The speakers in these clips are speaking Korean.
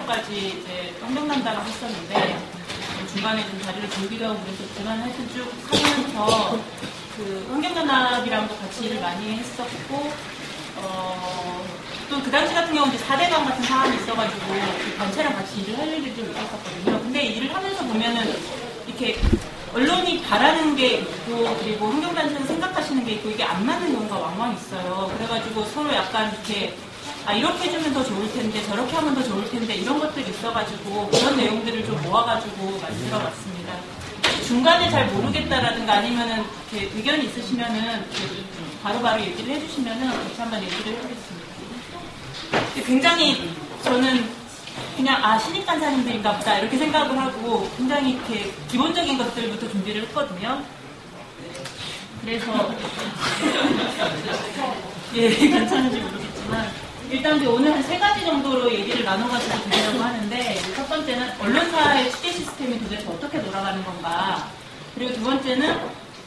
까지 이제 환경담당을 했었는데 중간에 좀 자리를 돌기도 하고 그랬었지만 하여튼 쭉 하면서 그 환경연합이랑도 같이 일을 많이 했었고 또 그 당시 같은 경우는 이제 4대강 같은 사안이 있어가지고 그 단체랑 같이 일을 할 일이 좀 있었거든요. 근데 일을 하면서 보면은 이렇게 언론이 바라는 게 있고 그리고 환경단체는 생각하시는 게 있고 이게 안 맞는 경우가 왕왕 있어요. 그래가지고 서로 약간 이렇게 이렇게 해주면 더 좋을 텐데 저렇게 하면 더 좋을 텐데 이런 것들이 있어가지고 그런 내용들을 좀 모아가지고 만들어봤습니다. 중간에 잘 모르겠다라든가 아니면은 이렇게 의견이 있으시면은 바로바로 얘기를 해주시면은 같이 한번 얘기를 해보겠습니다. 굉장히 저는 그냥 신입간사님들인가 보다 이렇게 생각을 하고 굉장히 이렇게 기본적인 것들부터 준비를 했거든요. 그래서 예 괜찮은지 모르겠지만 일단 오늘 한 3가지 정도로 얘기를 나눠가지고 드리려고 하는데 첫 번째는 언론사의 취재 시스템이 도대체 어떻게 돌아가는 건가, 그리고 두 번째는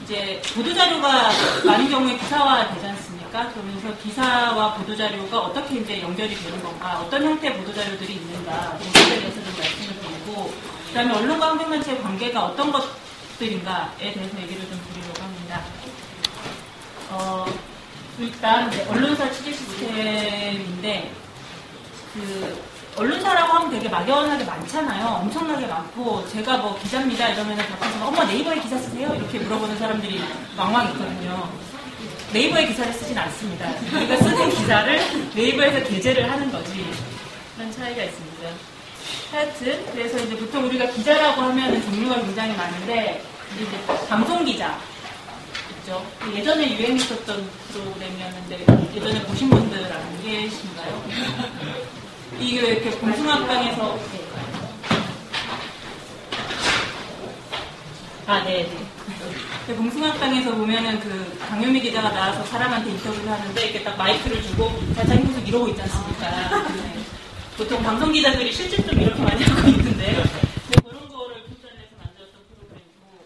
이제 보도자료가 많은 경우에 기사화 되지 않습니까? 그러면서 기사와 보도자료가 어떻게 이제 연결이 되는 건가, 어떤 형태의 보도자료들이 있는가, 이런 것에 대해서 좀 말씀을 드리고, 그 다음에 언론과 환경단체의 관계가 어떤 것들인가에 대해서 얘기를 좀 드리려고 합니다. 일단 언론사 취재 시스템인데 언론사라고 하면 되게 막연하게 많잖아요. 엄청나게 많고 제가 뭐 기자입니다 이러면 답해서 엄마 네이버에 기사 쓰세요? 이렇게 물어보는 사람들이 왕왕 있거든요. 네이버에 기사를 쓰진 않습니다. 우리가 쓰는 기사를 네이버에서 게재를 하는 거지. 그런 차이가 있습니다. 하여튼 그래서 이제 보통 우리가 기자라고 하면은 종류가 굉장히 많은데 이제 방송기자 예전에 유행했었던 프로그램이었는데 예전에 보신 분들 안 계신가요? 이게 이렇게 봉숭아빵에서 네. 봉숭아빵에서 보면은 그 강효미 기자가 나와서 사람한테 인터뷰를 하는데 이렇게 딱 마이크를 주고 자기 모습 이러고 있지 않습니까? 네. 보통 방송 기자들이 실제 좀 이렇게 많이 하고 있는데 그런 거를 필터내서 만들었던 프로그램이고,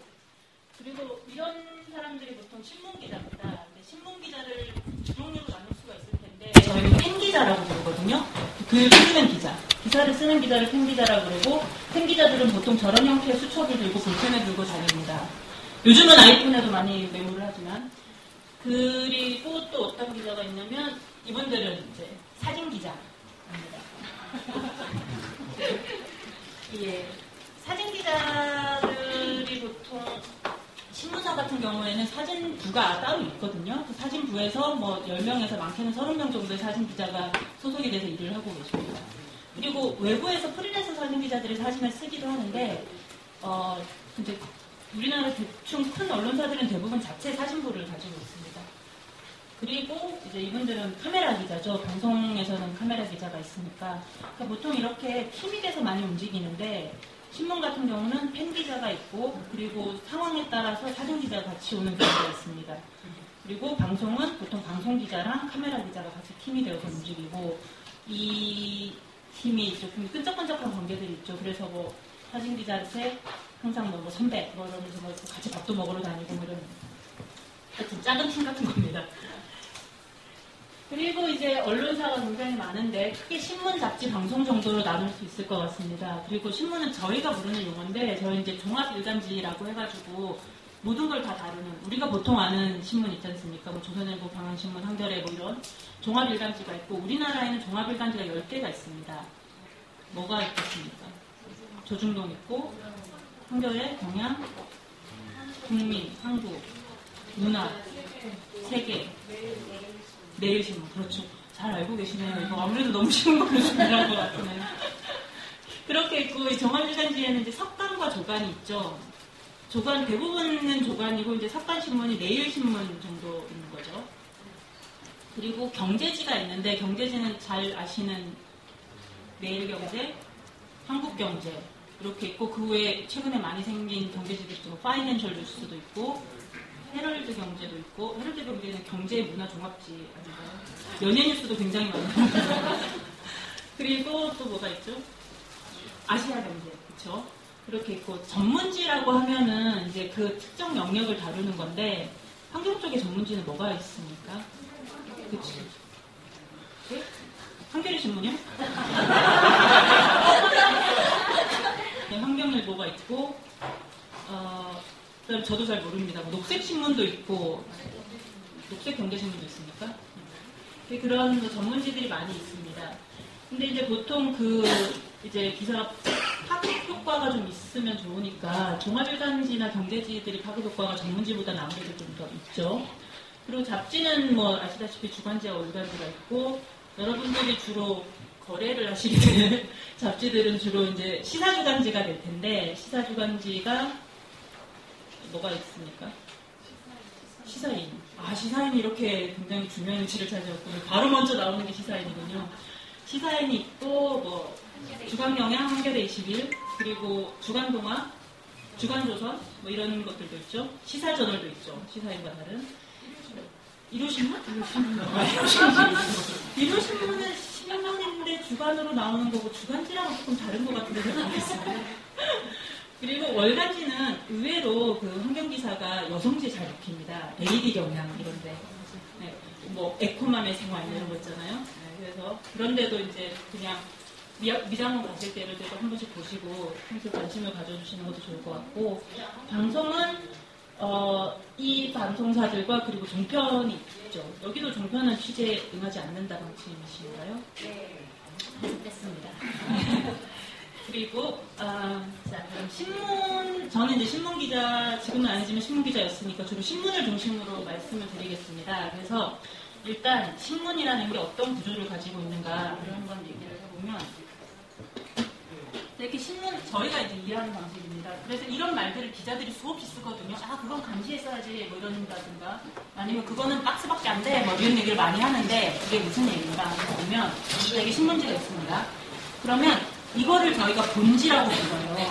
그리고 이런 사람들이 보통 신문기자입니다. 근데 신문기자를 두 종류로 나눌 수가 있을 텐데 저희는 팬기자라고 부르거든요. 글 쓰는 기자, 기사를 쓰는 기자를 팬기자라고 그러고, 팬기자들은 보통 저런 형태의 수첩을 들고 볼펜을 들고 다닙니다. 요즘은 아이폰에도 많이 메모를 하지만. 그리고 또 어떤 기자가 있냐면 이분들은 이제 사진기자입니다. 예, 사진기자들이 보통 신문사 같은 경우에는 사진부가 따로 있거든요. 그 사진부에서 뭐 10명에서 많게는 30명 정도의 사진기자가 소속이 돼서 일을 하고 계십니다. 그리고 외부에서 프리랜서 사진기자들이 사진을 쓰기도 하는데 근데 우리나라 대충 큰 언론사들은 대부분 자체 사진부를 가지고 있습니다. 그리고 이제 이분들은 카메라 기자죠. 방송에서는 카메라 기자가 있으니까. 그러니까 보통 이렇게 팀이 돼서 많이 움직이는데 신문 같은 경우는 팬 기자가 있고, 그리고 상황에 따라서 사진 기자가 같이 오는 경우가 있습니다. 그리고 방송은 보통 방송 기자랑 카메라 기자가 같이 팀이 되어서 움직이고, 이 팀이 조금 끈적끈적한 관계들이 있죠. 그래서 뭐 사진 기자한테 항상 뭐 선배 뭐 이러면서 뭐 같이 밥도 먹으러 다니고 뭐 이런 하여튼 작은 팀 같은 겁니다. 그리고 이제 언론사가 굉장히 많은데 크게 신문, 잡지, 방송 정도로 나눌 수 있을 것 같습니다. 그리고 신문은 저희가 부르는 용어인데 저희 이제 종합일간지라고 해가지고 모든 걸 다 다루는, 우리가 보통 아는 신문 있지 않습니까? 뭐 조선일보, 방한신문, 한겨레 뭐 이런 종합일간지가 있고, 우리나라에는 종합일간지가 10개가 있습니다. 뭐가 있겠습니까? 조중동 있고, 한겨레, 경향, 국민, 한국, 문화, 세계, 매일신문. 그렇죠. 잘 알고 계시네요. 이거 아무래도 너무 쉬운 걸로 준비한 것 같으네요. 그렇게 있고, 이 종합일간지에는 이제 석간과 조간이 있죠. 조간, 대부분은 조간이고, 이제 석간신문이 매일신문 정도 있는 거죠. 그리고 경제지가 있는데, 경제지는 잘 아시는 매일경제, 한국경제, 이렇게 있고, 그 외에 최근에 많이 생긴 경제지도 있고, 파이낸셜 뉴스도 있고, 헤럴드 경제도 있고, 헤럴드 경제는 경제 문화 종합지 아닌가요? 연예 뉴스도 굉장히 많아요. 그리고 또 뭐가 있죠? 아시아 경제, 그쵸? 그렇게 있고, 전문지라고 하면은 이제 그 특정 영역을 다루는 건데, 환경 쪽에 전문지는 뭐가 있습니까? 그치? 네? 한겨레 신문이요? 저도 잘 모릅니다. 뭐 녹색 신문도 있고 녹색 경제신문도 있습니까? 그런 전문지들이 많이 있습니다. 근데 이제 보통 이제 기사가 파급 효과가 좀 있으면 좋으니까 종합일간지나 경제지들이 파급 효과가 전문지보다는 아무래도 좀 더 있죠. 그리고 잡지는 뭐 아시다시피 주간지와 월간지가 있고 여러분들이 주로 거래를 하시게 될 잡지들은 주로 이제 시사주간지가 될 텐데 시사주간지가 뭐가 있습니까? 시사인. 시사인이 이렇게 굉장히 중요한 위치를 차지했군요. 바로 먼저 나오는 게 시사인이군요. 시사인이 있고 뭐 주간경향, 한겨레 21, 그리고 주간동아, 주간조선 뭐 이런 것들도 있죠. 시사저널도 있죠. 시사인과 다른. 일요신문? 일요신문은 신문인데 주간으로 나오는 거고 주간지랑은 조금 다른 것 같은데 잘 모르겠습니다. 그리고 월간지는 의외로 그 환경기사가 여성지에 잘 입힙니다. AD 경향 이런데. 네, 뭐 에코맘의 생활 이런 거 있잖아요. 네, 그래서 그런데도 이제 그냥 미장원 가실 때 이럴 때도 한 번씩 보시고 평소에 관심을 가져주시는 것도 좋을 것 같고 방송은 이 방송사들과 그리고 종편이 있죠. 여기도 종편은 취재에 응하지 않는다 방침이신가요? 네. 됐습니다. 그리고 자 그럼 신문 저는 이제 신문 기자 지금은 아니지만 신문 기자였으니까 주로 신문을 중심으로 말씀을 드리겠습니다. 그래서 일단 신문이라는 게 어떤 구조를 가지고 있는가 이런 건 얘기를 해보면 이렇게 신문 저희가 이제 이해하는 방식입니다. 그래서 이런 말들을 기자들이 수없이 쓰거든요. 그건 감시에 써야지 뭐 이런다든가 아니면 그거는 박스밖에 안 돼 뭐 이런 얘기를 많이 하는데 그게 무슨 얘기인가 보면 여기 신문지가 있습니다. 그러면 이거를 저희가 본지라고 불러요. 네.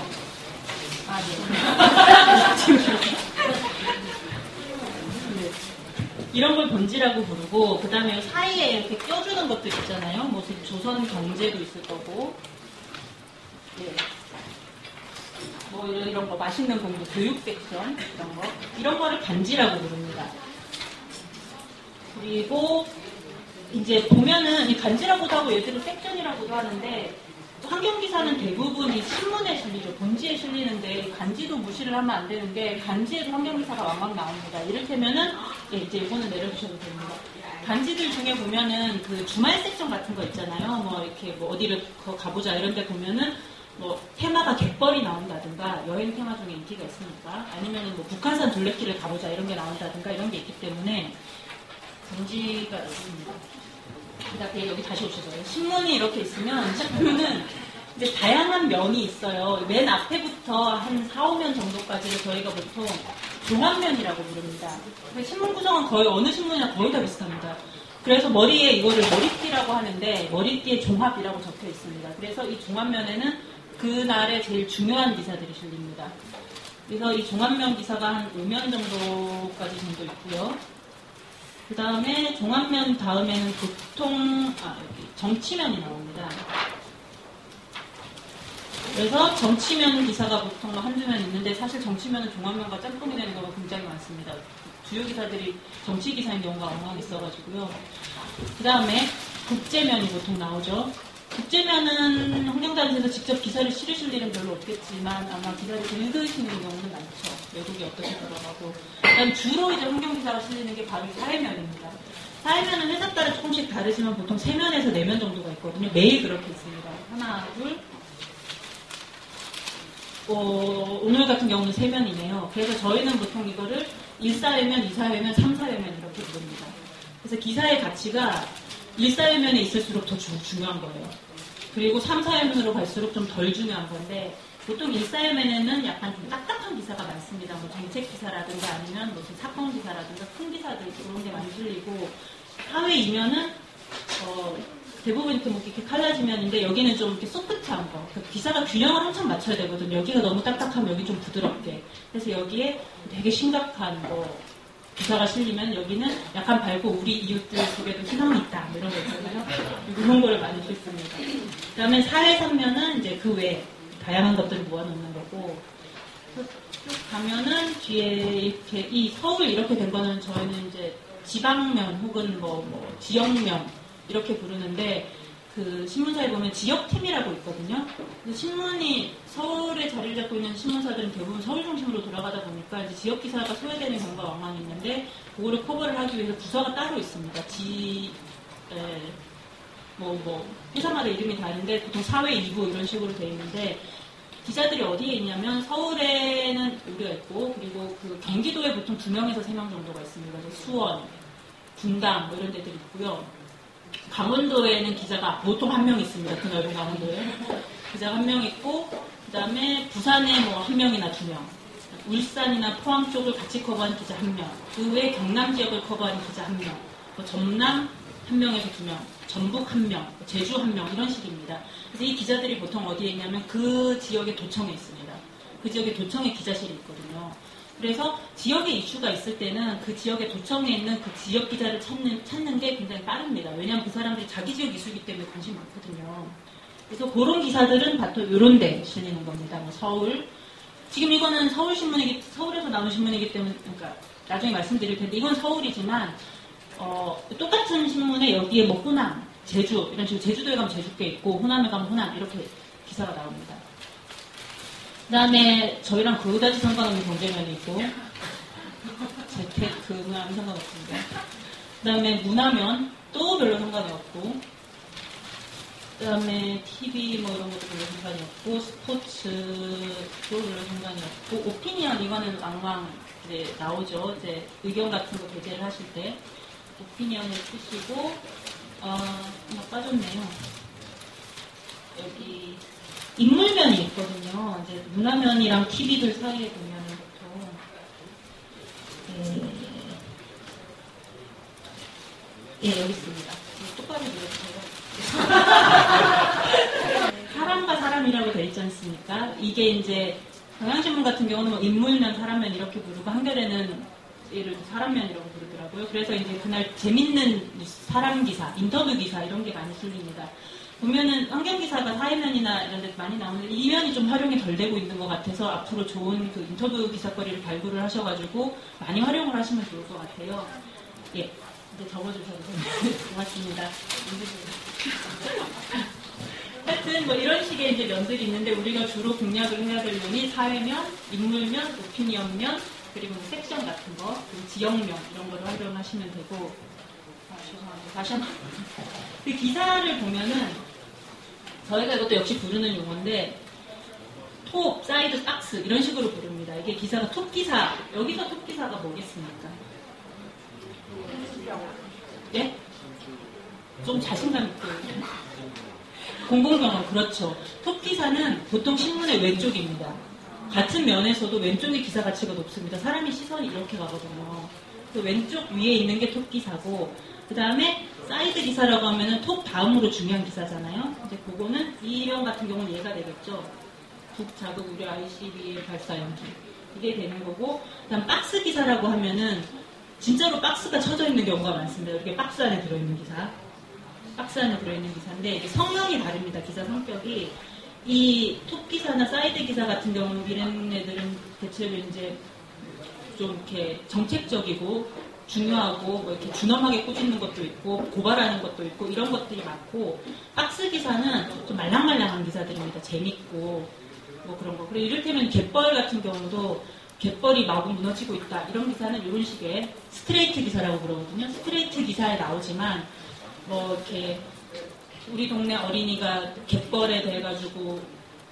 이런 걸 본지라고 부르고 그 다음에 사이에 이렇게 껴주는 것들 있잖아요. 뭐 조선 경제도 있을 거고 네. 뭐 이런 거 맛있는 공부 교육 섹션 이런 거를 간지라고 부릅니다. 그리고 이제 보면은 이 간지라고도 하고 예를 섹션이라고도 하는데 환경기사는 대부분이 신문에 실리죠. 본지에 실리는데 간지도 무시를 하면 안 되는 게 간지에도 환경기사가 왕왕 나옵니다. 이를테면은 이제 이거는 내려주셔도 됩니다. 간지들 중에 보면은 그 주말 섹션 같은 거 있잖아요. 뭐 이렇게 뭐 어디를 가보자 이런 데 보면은 뭐 테마가 갯벌이 나온다든가 여행 테마 중에 인기가 있으니까 아니면은 뭐 북한산 둘레길을 가보자 이런 게 나온다든가 이런 게 있기 때문에 간지가 있습니다. 그다음에 여기 다시 오셔서요. 신문이 이렇게 있으면 신문은 이제 다양한 면이 있어요. 맨 앞에부터 한 4, 5면 정도까지를 저희가 보통 종합면이라고 부릅니다. 신문 구성은 거의 어느 신문이나 거의 다 비슷합니다. 그래서 머리에 이거를 머리띠라고 하는데 머리띠에 종합이라고 적혀 있습니다. 그래서 이 종합면에는 그날의 제일 중요한 기사들이 실립니다. 그래서 이 종합면 기사가 한 5면 정도까지 정도 있고요. 그 다음에 종합면 다음에는 보통 여기 정치면이 나옵니다. 그래서 정치면 기사가 보통 한두 면 있는데 사실 정치면은 종합면과 짬뽕이 되는 경우가 굉장히 많습니다. 주요 기사들이 정치 기사인 경우가 엉망 있어가지고요. 그 다음에 국제면이 보통 나오죠. 국제면은 환경단체에서 직접 기사를 실으실 일은 별로 없겠지만 아마 기사를 읽으시는 경우는 많죠. 외국이 어떻게 돌아가고. 그다음 주로 이제 환경기사가 실리는 게 바로 사회면입니다. 사회면은 회사 따라 조금씩 다르지만 보통 3면에서 4면 정도가 있거든요. 매일 그렇게 있습니다. 하나, 둘. 오늘 같은 경우는 3면이네요. 그래서 저희는 보통 이거를 1사회면, 2사회면, 3사회면 이렇게 부릅니다. 그래서 기사의 가치가 1사회면에 있을수록 더 중요한 거예요. 그리고 3사회면으로 갈수록 좀 덜 중요한 건데 보통 1사회면에는 약간 좀 딱딱한 기사가 많습니다. 뭐 정책 기사라든가 아니면 무슨 사건 기사라든가 큰 기사들 그런 게 많이 실리고 사회 2면은 대부분 이렇게 칼라지면인데 여기는 좀 이렇게 소프트한 거. 그러니까 기사가 균형을 한참 맞춰야 되거든요. 여기가 너무 딱딱하면 여기 좀 부드럽게. 그래서 여기에 되게 심각한 기사가 실리면 여기는 약간 밝고 우리 이웃들 속에도 희망이 있다. 이런 거 있잖아요. 이런 거를 많이 씁니다. 그 다음에 사회 3면은 이제 그 외에 다양한 것들을 모아놓는 거고 쭉 가면은 뒤에 이렇게 이 서울 이렇게 된 거는 저희는 이제 지방면 혹은 뭐 지역면 이렇게 부르는데 그 신문사에 보면 지역팀이라고 있거든요. 신문이 서울에 자리를 잡고 있는 신문사들은 대부분 서울 중심으로 돌아가다 보니까 이제 지역 기사가 소외되는 경우가 왕왕 있는데 그거를 커버를 하기 위해서 부서가 따로 있습니다. 회사마다 이름이 다른데 보통 사회 2부 이런 식으로 되어 있는데 기자들이 어디에 있냐면 서울에는 우리가 있고 그리고 그 경기도에 보통 2명에서 3명 정도가 있습니다. 수원, 분당 뭐 이런 데들이 있고요. 강원도에는 기자가 보통 1명 있습니다. 그 넓은 강원도에. 기자가 1명 있고 그 다음에 부산에 뭐 1명이나 2명. 울산이나 포항 쪽을 같이 커버하는 기자 1명. 그 외에 경남 지역을 커버하는 기자 1명. 뭐 전남 1명에서 2명. 전북 1명. 제주 1명. 이런 식입니다. 그래서 이 기자들이 보통 어디에 있냐면 그 지역의 도청에 있습니다. 그 지역의 도청에 기자실이 있거든요. 그래서 지역에 이슈가 있을 때는 그 지역의 도청에 있는 그 지역 기자를 찾는 게 굉장히 빠릅니다. 왜냐하면 그 사람들이 자기 지역 이슈이기 때문에 관심이 많거든요. 그래서 그런 기사들은 보통 이런 데 실리는 겁니다. 뭐 서울. 지금 이거는 서울에서 나온 신문이기 때문에, 그러니까 나중에 말씀드릴 텐데, 이건 서울이지만, 똑같은 신문에 여기에 뭐 호남, 제주, 이런 식으로 제주도에 가면 제주께 있고, 호남에 가면 호남, 이렇게 기사가 나옵니다. 그 다음에 저희랑 그다지 상관없는 경제면이 있고 재테크는 아무 상관없습니다. 그 다음에 문화면 또 별로 상관이 없고 그 다음에 TV 뭐 이런 것도 별로 상관이 없고 스포츠도 별로 상관이 없고 오피니언 이거는 왕왕 이제 나오죠. 이제 의견 같은 거 게재를 하실 때 오피니언을 쓰시고 빠졌네요. 여기 인물면이 있거든요. 이제 문화면이랑 TV들 사이에 보면은 보통 여기 있습니다. 똑바로 눌러주세요. 사람과 사람이라고 되어 있지 않습니까? 이게 이제 경향신문 같은 경우는 뭐 인물면, 사람면 이렇게 부르고 한겨레는 예를 들어 사람면이라고 부르더라고요. 그래서 이제 그날 재밌는 사람 기사, 인터뷰 기사 이런 게 많이 실립니다. 보면은 환경기사가 사회면이나 이런 데 많이 나오는데 이 면이 좀 활용이 덜 되고 있는 것 같아서 앞으로 좋은 그 인터뷰 기사거리를 발굴을 하셔가지고 많이 활용을 하시면 좋을 것 같아요. 예, 이제 접어주셔서 고맙습니다. 하여튼 뭐 이런 식의 이제 면들이 있는데 우리가 주로 공략을 해야 될 면이 사회면, 인물면, 오피니언면, 그리고 섹션 같은 거, 그리고 지역면 이런 거를 활용하시면 되고 죄송합니다. 다시 한번 그 기사를 보면은 저희가 이것도 역시 부르는 용어인데 톱, 사이드, 박스 이런 식으로 부릅니다. 이게 기사가 톱 기사. 여기서 톱 기사가 뭐겠습니까? 예? 좀 자신감 있게. 공공병원 그렇죠. 톱 기사는 보통 신문의 왼쪽입니다. 같은 면에서도 왼쪽의 기사 가치가 높습니다. 사람의 시선이 이렇게 가거든요. 그 왼쪽 위에 있는 게 톱 기사고 그 다음에 사이드 기사라고 하면은 톱 다음으로 중요한 기사잖아요. 이제 그거는 이명 같은 경우는 얘가 되겠죠. 북자극 우려 ICBM 발사 연기. 이게 되는 거고, 그다음 박스 기사라고 하면은 진짜로 박스가 쳐져 있는 경우가 많습니다. 이렇게 박스 안에 들어있는 기사. 박스 안에 들어있는 기사인데 이게 성향이 다릅니다. 기사 성격이. 이 톱 기사나 사이드 기사 같은 경우는 이런 애들은 대체로 이제 좀 이렇게 정책적이고 중요하고 뭐 이렇게 준엄하게 꾸짖는 것도 있고 고발하는 것도 있고 이런 것들이 많고 박스 기사는 좀 말랑말랑한 기사들입니다. 재밌고 뭐 그런 거. 그리고 이를테면 갯벌 같은 경우도 갯벌이 마구 무너지고 있다. 이런 기사는 이런 식의 스트레이트 기사라고 그러거든요. 스트레이트 기사에 나오지만 뭐 이렇게 우리 동네 어린이가 갯벌에 대해 가지고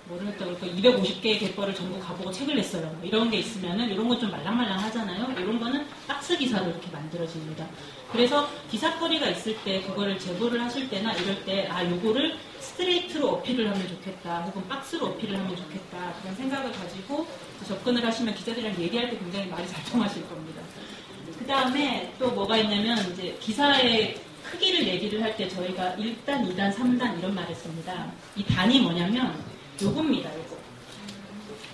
뭐를 했다고 그럴까 250개의 갯벌을 전부 가보고 책을 냈어요. 뭐 이런 게 있으면은 이런 건 좀 말랑말랑 하잖아요. 이런 거는 박스 기사로 이렇게 만들어집니다. 그래서 기사거리가 있을 때 그거를 제보를 하실 때나 이럴 때 요거를 스트레이트로 어필을 하면 좋겠다. 혹은 박스로 어필을 하면 좋겠다. 그런 생각을 가지고 접근을 하시면 기자들이랑 얘기할 때 굉장히 말이 잘 통하실 겁니다. 그 다음에 또 뭐가 있냐면 이제 기사의 크기를 얘기를 할 때 저희가 1단, 2단, 3단 이런 말을 씁니다. 이 단이 뭐냐면 요겁니다. 요거.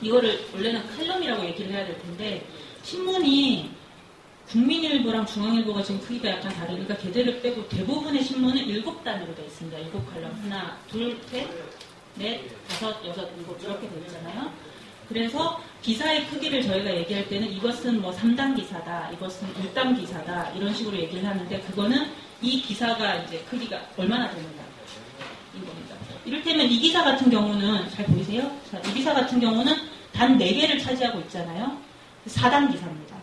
이거를 원래는 칼럼이라고 얘기를 해야 될 텐데 신문이 국민일보랑 중앙일보가 지금 크기가 약간 다르니까 걔들을 빼고 대부분의 신문은 7단으로 되어 있습니다. 7칼럼. 하나, 둘, 셋, 넷, 다섯, 여섯, 일곱 이렇게 되어 있잖아요. 그래서 기사의 크기를 저희가 얘기할 때는 이것은 뭐 3단 기사다, 이것은 1단 기사다 이런 식으로 얘기를 하는데 그거는 이 기사가 이제 크기가 얼마나 됩니다. 겁니다. 이를테면 이 기사 같은 경우는 잘 보이세요? 자, 이 기사 같은 경우는 단 4개를 차지하고 있잖아요. 4단 기사입니다.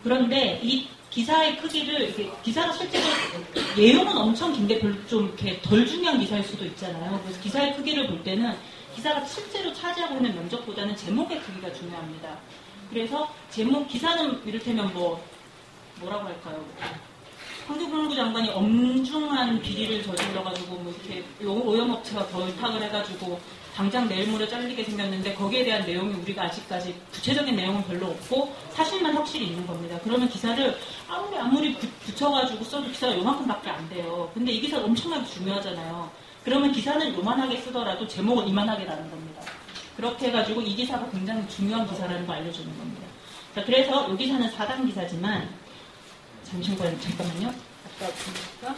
그런데 이 기사의 크기를 기사가 실제로 내용은 엄청 긴데 좀 이렇게 덜 중요한 기사일 수도 있잖아요. 그래서 기사의 크기를 볼 때는 기사가 실제로 차지하고 있는 면적보다는 제목의 크기가 중요합니다. 그래서 제목 기사는 이를테면 뭐라고 할까요? 환경부 장관이 엄중한 비리를 저질러가지고 뭐 이렇게 오염업체가 결탁을 해가지고 당장 내일 모레 잘리게 생겼는데 거기에 대한 내용이 우리가 아직까지 구체적인 내용은 별로 없고 사실만 확실히 있는 겁니다. 그러면 기사를 아무리 붙여가지고 써도 기사가 요만큼밖에 안 돼요. 근데 이 기사가 엄청나게 중요하잖아요. 그러면 기사는 요만하게 쓰더라도 제목은 이만하게 나는 겁니다. 그렇게 해가지고 이 기사가 굉장히 중요한 기사라는 걸 알려주는 겁니다. 자, 그래서 이 기사는 4단 기사지만 잠깐만요. 아까 보니까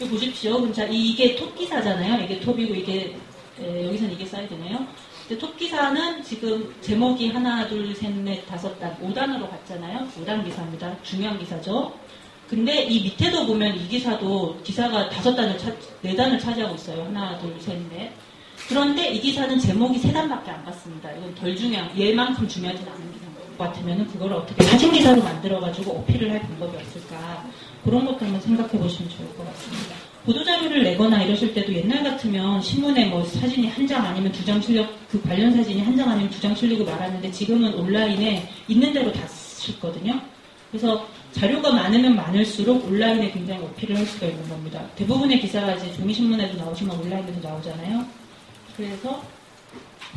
여기 보십시오. 자, 이게 톱 기사잖아요. 이게 톱이고 이게 여기서는 이게 사이드네요. 근데 톱 기사는 지금 제목이 하나, 둘, 셋, 넷, 5단, 5단으로 갔잖아요. 5단 기사입니다. 중요한 기사죠. 근데 이 밑에도 보면 이 기사도 기사가 4단을 차지하고 있어요. 하나, 둘, 셋, 넷. 그런데 이 기사는 제목이 3단밖에 안 갔습니다. 이건 덜 중요한, 얘만큼 중요하진 않은 기사인 것 같으면 그걸 어떻게 사진 기사로 만들어가지고 어필을 할 방법이 없을까. 그런 것도 한번 생각해 보시면 좋을 것 같습니다. 보도자료를 내거나 이러실 때도 옛날 같으면 신문에 뭐 사진이 한 장 아니면 2장 실려, 그 관련 사진이 한 장 아니면 2장 실리고 말았는데 지금은 온라인에 있는 대로 다 쓰거든요. 그래서 자료가 많으면 많을수록 온라인에 굉장히 어필을 할 수가 있는 겁니다. 대부분의 기사가 이제 종이신문에도 나오지만 온라인에도 나오잖아요. 그래서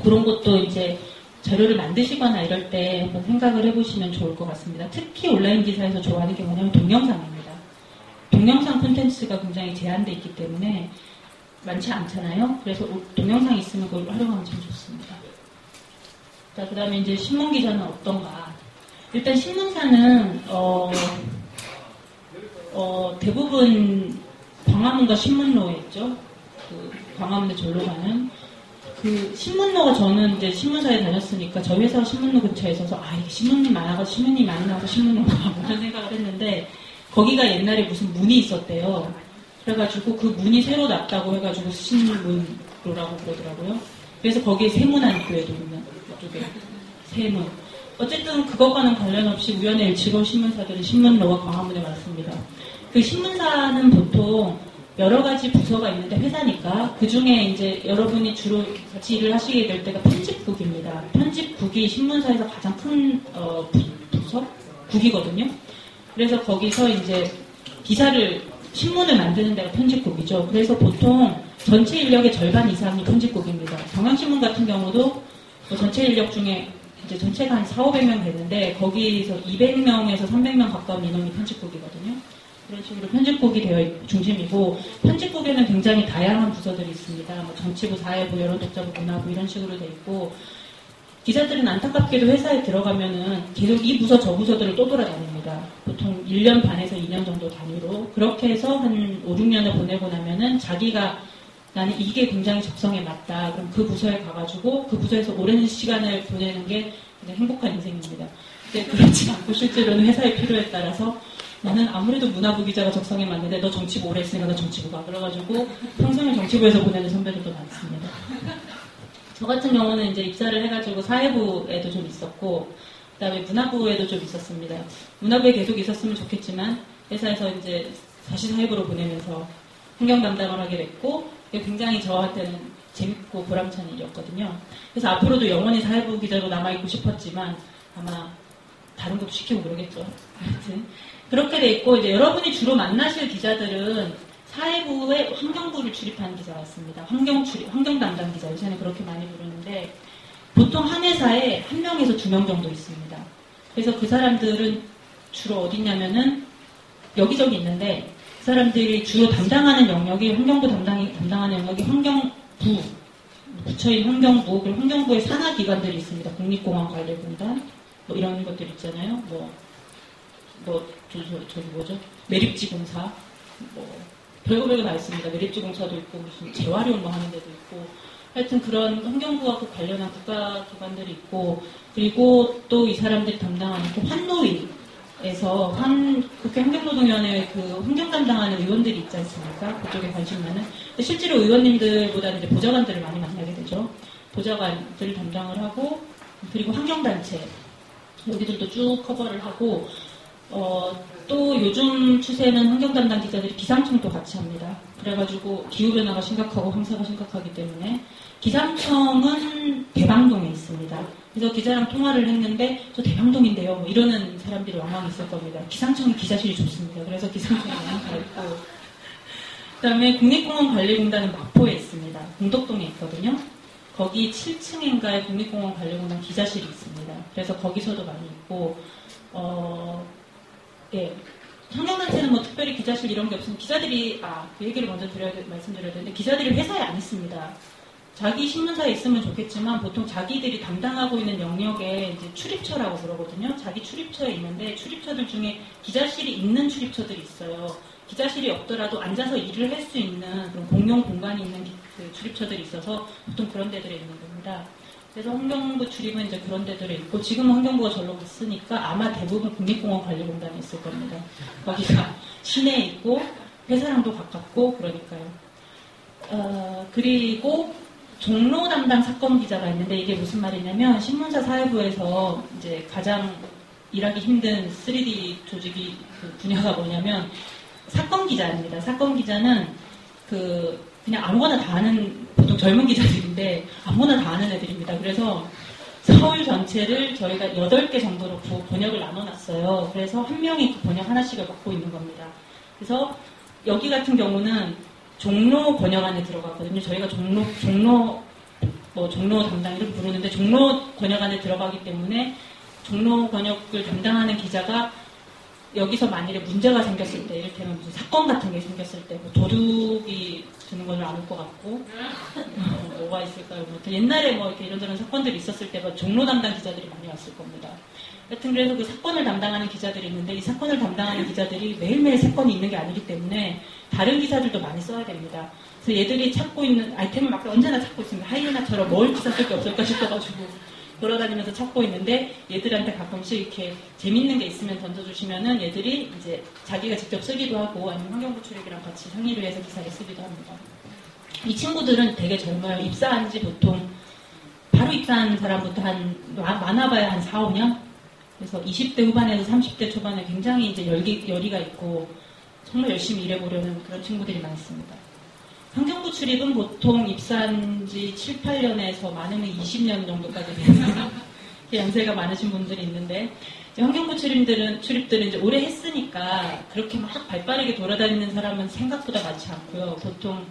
그런 것도 이제 자료를 만드시거나 이럴 때 한번 생각을 해보시면 좋을 것 같습니다. 특히 온라인 기사에서 좋아하는 게 뭐냐면 동영상입니다. 동영상 콘텐츠가 굉장히 제한되어 있기 때문에 많지 않잖아요. 그래서 동영상이 있으면 그걸 활용하면 참 좋습니다. 자, 그 다음에 이제 신문 기사는 어떤가. 일단 신문사는 대부분 광화문과 신문로에 있죠. 그 광화문에 절로 가는 그 신문로가 저는 이제 신문사에 다녔으니까 저희 회사가 신문로 근처에 있어서 이게 신문이 많아가지고 신문이 많이 나와서 신문로가 그런 생각을 했는데 거기가 옛날에 무슨 문이 있었대요. 그래가지고 그 문이 새로 났다고 해가지고 신문로라고 그러더라고요. 그래서 거기에 세문안 교회도 있는 그쪽에 세문. 어쨌든 그것과는 관련 없이 우연의 일치로 신문사들은 신문로가 광화문에 많습니다. 그 신문사는 보통 여러 가지 부서가 있는데 회사니까 그 중에 이제 여러분이 주로 같이 일을 하시게 될 때가 편집국입니다. 편집국이 신문사에서 가장 큰 부서? 국이거든요. 그래서 거기서 이제 신문을 만드는 데가 편집국이죠. 그래서 보통 전체 인력의 절반 이상이 편집국입니다. 경향신문 같은 경우도 전체 인력 중에 이제 전체가 한 400~500명 되는데 거기서 200명에서 300명 가까운 인원이 편집국이거든요. 그런 식으로 편집국이 중심이고 편집국에는 굉장히 다양한 부서들이 있습니다. 뭐 정치부, 사회부, 여론독자부, 문화부 이런 식으로 돼 있고 기자들은 안타깝게도 회사에 들어가면은 계속 이 부서 저 부서들을 또 돌아다닙니다. 보통 1년 반에서 2년 정도 단위로 그렇게 해서 한 5~6년을 보내고 나면은 자기가 나는 이게 굉장히 적성에 맞다. 그럼 그 부서에 가가지고 그 부서에서 오랜 시간을 보내는 게 그냥 행복한 인생입니다. 근데 그렇지 않고 실제로는 회사의 필요에 따라서 나는 아무래도 문화부 기자가 적성에 맞는데 너 정치부 오래 했으니까 너 정치부 가. 그래가지고 평생을 정치부에서 보내는 선배들도 많습니다. 저 같은 경우는 이제 입사를 해가지고 사회부에도 좀 있었고 그다음에 문화부에도 좀 있었습니다. 문화부에 계속 있었으면 좋겠지만 회사에서 이제 다시 사회부로 보내면서 환경 담당을 하게 됐고 굉장히 저한테는 재밌고 보람찬 일이었거든요. 그래서 앞으로도 영원히 사회부 기자로 남아있고 싶었지만 아마 다른 것도 시키고 그러겠죠. 하여튼 그렇게 돼 있고 이제 여러분이 주로 만나실 기자들은 사회부의 환경부를 출입하는 기자였습니다. 환경 담당 기자 요새는 그렇게 많이 부르는데 보통 한 회사에 1명에서 2명 정도 있습니다. 그래서 그 사람들은 주로 어디냐면은 여기저기 있는데 그 사람들이 주로 담당하는 영역이 환경부 담당하는 영역이 환경부, 부처인 환경부, 그리고 환경부의 산하 기관들이 있습니다. 국립공원 관리공단, 뭐 이런 것들 있잖아요. 저기 뭐죠? 매립지공사, 별거 다 있습니다. 매립지공사도 있고 무슨 재활용 뭐 하는 데도 있고 하여튼 그런 환경부와 그 관련한 국가기관들이 있고 그리고 또 이 사람들이 담당하는 또 환노위 국회 환경노동위원회 그 환경 담당하는 의원들이 있지 않습니까? 그쪽에 관심 많은. 근데 실제로 의원님들보다는 이제 보좌관들을 많이 만나게 되죠. 보좌관들을 담당을 하고, 그리고 환경단체, 여기들도 쭉 커버를 하고, 또 요즘 추세는 환경 담당 기자들이 기상청도 같이 합니다. 그래가지고 기후변화가 심각하고 황사가 심각하기 때문에 기상청은 대방동에 있습니다. 그래서 기자랑 통화를 했는데 저 대방동인데요. 뭐 이러는 사람들이 왕왕 있을 겁니다. 기상청이 기자실이 좋습니다. 그래서 기상청에 많이 가 있고, 그다음에 국립공원관리공단은 마포에 있습니다. 공덕동에 있거든요. 거기 7층인가에 국립공원관리공단 기자실이 있습니다. 그래서 거기서도 많이 있고, 예. 환경단체는 뭐 특별히 기자실 이런 게 없으면 기자들이, 그 얘기를 먼저 말씀드려야 되는데, 기자들이 회사에 안 있습니다. 자기 신문사에 있으면 좋겠지만, 보통 자기들이 담당하고 있는 영역에 이제 출입처라고 그러거든요. 자기 출입처에 있는데, 출입처들 중에 기자실이 있는 출입처들이 있어요. 기자실이 없더라도 앉아서 일을 할 수 있는 그런 공용 공간이 있는 그 출입처들이 있어서 보통 그런 데들에 있는 겁니다. 그래서 환경부 출입은 이제 그런 데들에 있고, 지금은 환경부가 절로 갔으니까 아마 대부분 국립공원관리공단에 있을 겁니다. 거기가 시내에 있고 회사랑도 가깝고 그러니까요. 그리고 종로 담당 사건 기자가 있는데, 이게 무슨 말이냐면, 신문사 사회부에서 이제 가장 일하기 힘든 3D 조직이 그 분야가 뭐냐면 사건 기자입니다. 사건 기자는 그냥 아무거나 다 하는, 보통 젊은 기자들인데 아무거나 다 하는 애들입니다. 그래서 서울 전체를 저희가 8개 정도로 번역을 나눠놨어요. 그래서 한 명이 그 번역 하나씩을 맡고 있는 겁니다. 그래서 여기 같은 경우는 종로 번역안에 들어가거든요. 저희가 종로 담당이를 부르는데, 종로 번역안에 들어가기 때문에 종로 번역을 담당하는 기자가 여기서 만일에 문제가 생겼을 때, 이를테면 무슨 사건 같은 게 생겼을 때, 뭐 도둑이 드는 건 아닐 것 같고, 뭐가 있을까요? 옛날에 뭐 이렇게 이런저런 사건들이 있었을 때, 종로 담당 기자들이 많이 왔을 겁니다. 하여튼 그래서 그 사건을 담당하는 기자들이 있는데, 이 사건을 담당하는 기자들이 매일매일 사건이 있는 게 아니기 때문에 다른 기사들도 많이 써야 됩니다. 그래서 얘들이 찾고 있는 아이템을 막 언제나 찾고 있습니다. 하이에나처럼 뭘 기사 쓸 게 없을까 싶어가지고 돌아다니면서 찾고 있는데, 얘들한테 가끔씩 이렇게 재밌는 게 있으면 던져주시면은 얘들이 이제 자기가 직접 쓰기도 하고, 아니면 환경부 출입이랑 같이 상의를 해서 기사를 쓰기도 합니다. 이 친구들은 되게 젊어요. 입사한 지 보통 바로 입사한 사람부터 많아봐야 한 4, 5년? 그래서 20대 후반에서 30대 초반에 굉장히 이제 열의가 있고 정말 열심히 일해보려는 그런 친구들이 많습니다. 환경부 출입은 보통 입사한 지 7, 8년에서 많으면 20년 정도까지 되는 연세가 많으신 분들이 있는데, 이제 환경부 출입들은 이제 오래 했으니까 그렇게 막 발빠르게 돌아다니는 사람은 생각보다 많지 않고요. 보통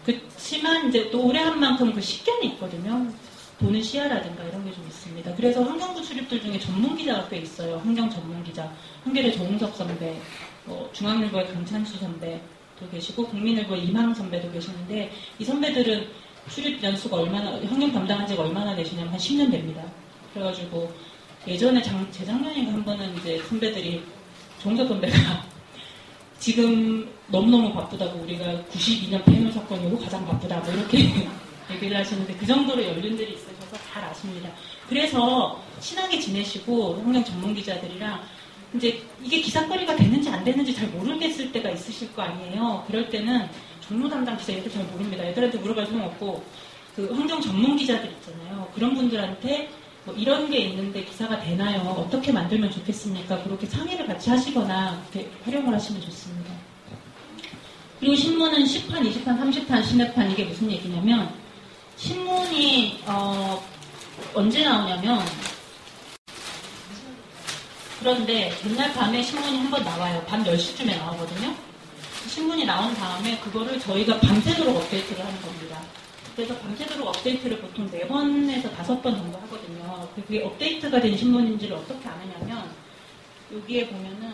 그렇지만 이제 또 오래 한 만큼 그 식견이 있거든요. 보는 시야라든가 이런 게 좀 있습니다. 그래서 환경부 출입들 중에 전문 기자가 꽤 있어요. 환경 전문 기자. 한겨레 조홍석 선배, 중앙일보의 강찬수 선배도 계시고, 국민일보의 이망 선배도 계시는데, 이 선배들은 출입 연수가 환경 담당한 지가 얼마나 되시냐면 한 10년 됩니다. 그래가지고 예전에 재작년인가 한 번은 이제 선배들이, 조홍석 선배가 지금 너무너무 바쁘다고, 우리가 92년 폐물 사건 이후 가장 바쁘다, 뭐 이렇게 얘기를 하시는데, 그 정도로 연륜들이 있으셔서 잘 아십니다. 그래서 친하게 지내시고 환경 전문 기자들이랑 이제 이게 기사거리가 되는지 안 되는지 잘 모르겠을 때가 있으실 거 아니에요. 그럴 때는 종로 담당 기자 얘들 잘 모릅니다. 애들한테 물어볼 수는 없고, 그 환경 전문 기자들 있잖아요. 그런 분들한테 뭐 이런 게 있는데 기사가 되나요? 어떻게 만들면 좋겠습니까? 그렇게 상의를 같이 하시거나 그렇게 활용을 하시면 좋습니다. 그리고 신문은 10판, 20판, 30판, 시내판, 이게 무슨 얘기냐면, 신문이 언제 나오냐면, 그런데 전날 밤에 신문이 한 번 나와요. 밤 10시쯤에 나오거든요. 신문이 나온 다음에 그거를 저희가 밤새도록 업데이트를 하는 겁니다. 그래서 밤새도록 업데이트를 보통 4번에서 5번 정도 하거든요. 그게 업데이트가 된 신문인지를 어떻게 아느냐면, 여기에 보면은,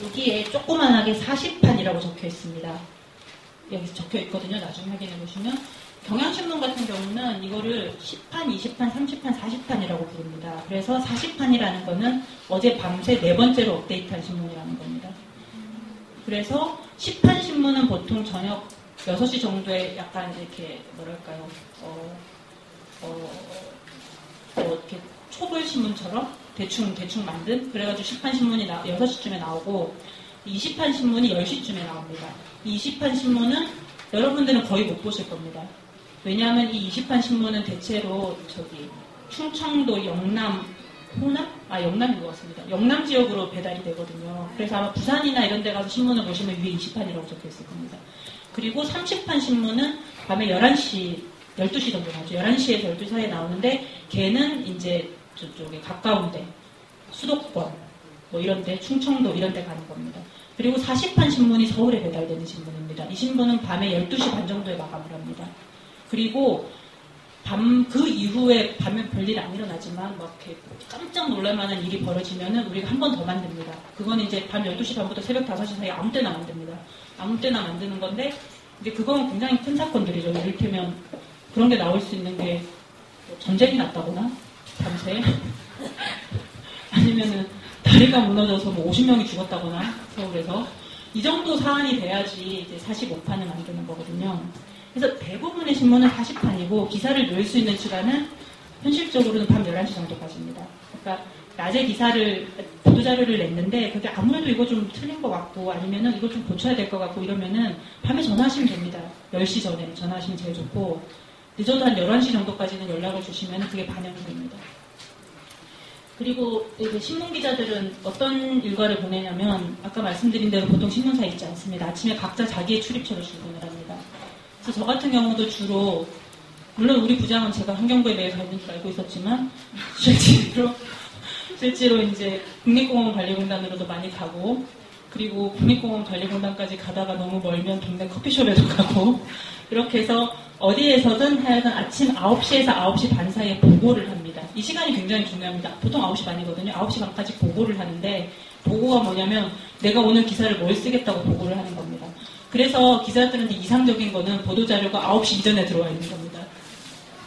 여기에 조그만하게 40판이라고 적혀 있습니다. 여기 적혀 있거든요. 나중에 확인해 보시면. 경향신문 같은 경우는 이거를 10판, 20판, 30판, 40판이라고 부릅니다. 그래서 40판이라는 거는 어제 밤새 4번째로 업데이트한 신문이라는 겁니다. 그래서 10판 신문은 보통 저녁 6시 정도에 약간 이렇게 뭐랄까요, 이렇게 촛불 신문처럼 대충 만든 그래가지고 10판 신문이 6시쯤에 나오고 20판 신문이 10시쯤에 나옵니다. 이 20판 신문은 여러분들은 거의 못 보실 겁니다. 왜냐하면 이 20판 신문은 대체로 충청도, 영남, 호남? 영남인 것 같습니다. 영남 지역으로 배달이 되거든요. 그래서 아마 부산이나 이런 데 가서 신문을 보시면 위에 20판이라고 적혀 있을 겁니다. 그리고 30판 신문은 밤에 11시, 12시 정도 나오죠. 11시에서 12시 사이에 나오는데 걔는 이제 저쪽에 가까운데 수도권 뭐 이런데 충청도 이런데 가는 겁니다. 그리고 40판 신문이 서울에 배달되는 신문입니다. 이 신문은 밤에 12시 반 정도에 마감을 합니다. 그리고 그 이후에 밤에 별일 안 일어나지만 막 이렇게 깜짝 놀랄만한 일이 벌어지면은 우리가 한 번 더 만듭니다. 그건 이제 밤 12시 반부터 새벽 5시 사이에 아무 때나 만듭니다. 아무 때나 만드는 건데 이제 그건 굉장히 큰 사건들이죠. 이를테면 그런 게 나올 수 있는 게 전쟁이 났다거나 밤새 아니면은 다리가 무너져서 뭐 50명이 죽었다거나 서울에서 이 정도 사안이 돼야지 이제 45판을 만드는 거거든요. 그래서 대부분의 신문은 40판이고 기사를 넣을 수 있는 시간은 현실적으로는 밤 11시 정도까지입니다. 그러니까 낮에 기사를 보도자료를 냈는데 그게 아무래도 이거 좀 틀린 것 같고 아니면은 이거 좀 고쳐야 될 것 같고 이러면은 밤에 전화하시면 됩니다. 10시 전에 전화하시면 제일 좋고 늦어도 한 11시 정도까지는 연락을 주시면 그게 반영이 됩니다. 그리고 이제 신문기자들은 어떤 일과를 보내냐면 아까 말씀드린 대로 보통 신문사에 있지 않습니다. 아침에 각자 자기의 출입처로 출근을 합니다. 그래서 저 같은 경우도 주로 물론 우리 부장은 제가 환경부에 매일 가 있는 줄 알고 있었지만 실제로 이제 국립공원관리공단으로도 많이 가고 그리고 국립공원관리공단까지 가다가 너무 멀면 동네 커피숍에도 가고 이렇게 해서 어디에서든 하여간 아침 9시에서 9시 반 사이에 보고를 합니다. 이 시간이 굉장히 중요합니다. 보통 9시 반이거든요. 9시 반까지 보고를 하는데 보고가 뭐냐면 내가 오늘 기사를 뭘 쓰겠다고 보고를 하는 겁니다. 그래서 기자들한테 이상적인 거는 보도자료가 9시 이전에 들어와 있는 겁니다.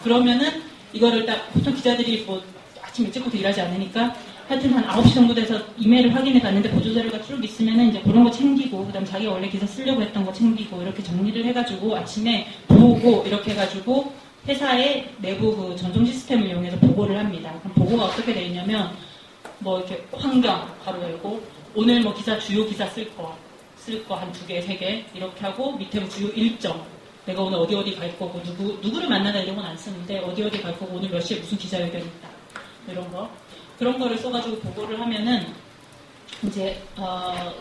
그러면은 이거를 딱 보통 기자들이 뭐 아침 일찍부터 일하지 않으니까 하여튼 한 9시 정도 돼서 이메일을 확인해 봤는데 보도자료가 쭉 있으면은 이제 그런 거 챙기고 그다음 자기가 원래 기사 쓰려고 했던 거 챙기고 이렇게 정리를 해가지고 아침에 보고 이렇게 해가지고 회사의 내부 그 전송 시스템을 이용해서 보고를 합니다. 그럼 보고가 어떻게 되어 있냐면 뭐 이렇게 환경 바로 열고 오늘 뭐 기사 주요 기사 쓸 거 한 2개, 3개 이렇게 하고 밑에 뭐 주요 일정 내가 오늘 어디 갈 거고 누구를 만나다 이런 건 안 쓰는데 어디 갈 거고 오늘 몇 시에 무슨 기자회견이 있다 이런 거 그런 거를 써가지고 보고를 하면은 이제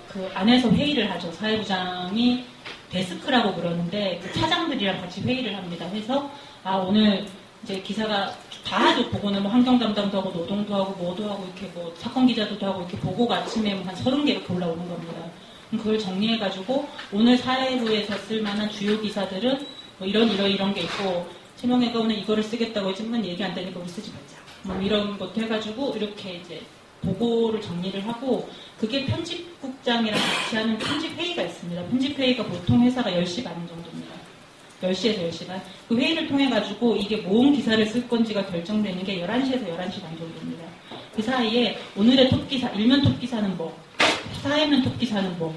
그 안에서 회의를 하죠. 사회부장이 데스크라고 그러는데 그 차장들이랑 같이 회의를 합니다. 해서 오늘 이제 기사가 다 하죠. 보고는 뭐 환경 담당도 하고 노동도 하고 뭐도 하고 이렇게 뭐 사건 기자도 하고 이렇게 보고가 아침에 한 30개 이렇게 올라오는 겁니다. 그걸 정리해가지고 오늘 사회부에서 쓸만한 주요 기사들은 뭐 이런 게 있고 최명혜가 오늘 이거를 쓰겠다고 했지만 얘기 안 되니까 우리 쓰지 말자. 뭐 이런 것도 해가지고 이렇게 이제 보고를 정리를 하고 그게 편집국장이랑 같이 하는 편집회의가 있습니다. 편집회의가 보통 회사가 10시 반 정도입니다. 10시에서 10시 반. 그 회의를 통해가지고 이게 뭔 기사를 쓸 건지가 결정되는 게 11시에서 11시 반 정도입니다. 그 사이에 오늘의 톱기사, 일면 톱기사는 뭐, 사회면 톱기사는 뭐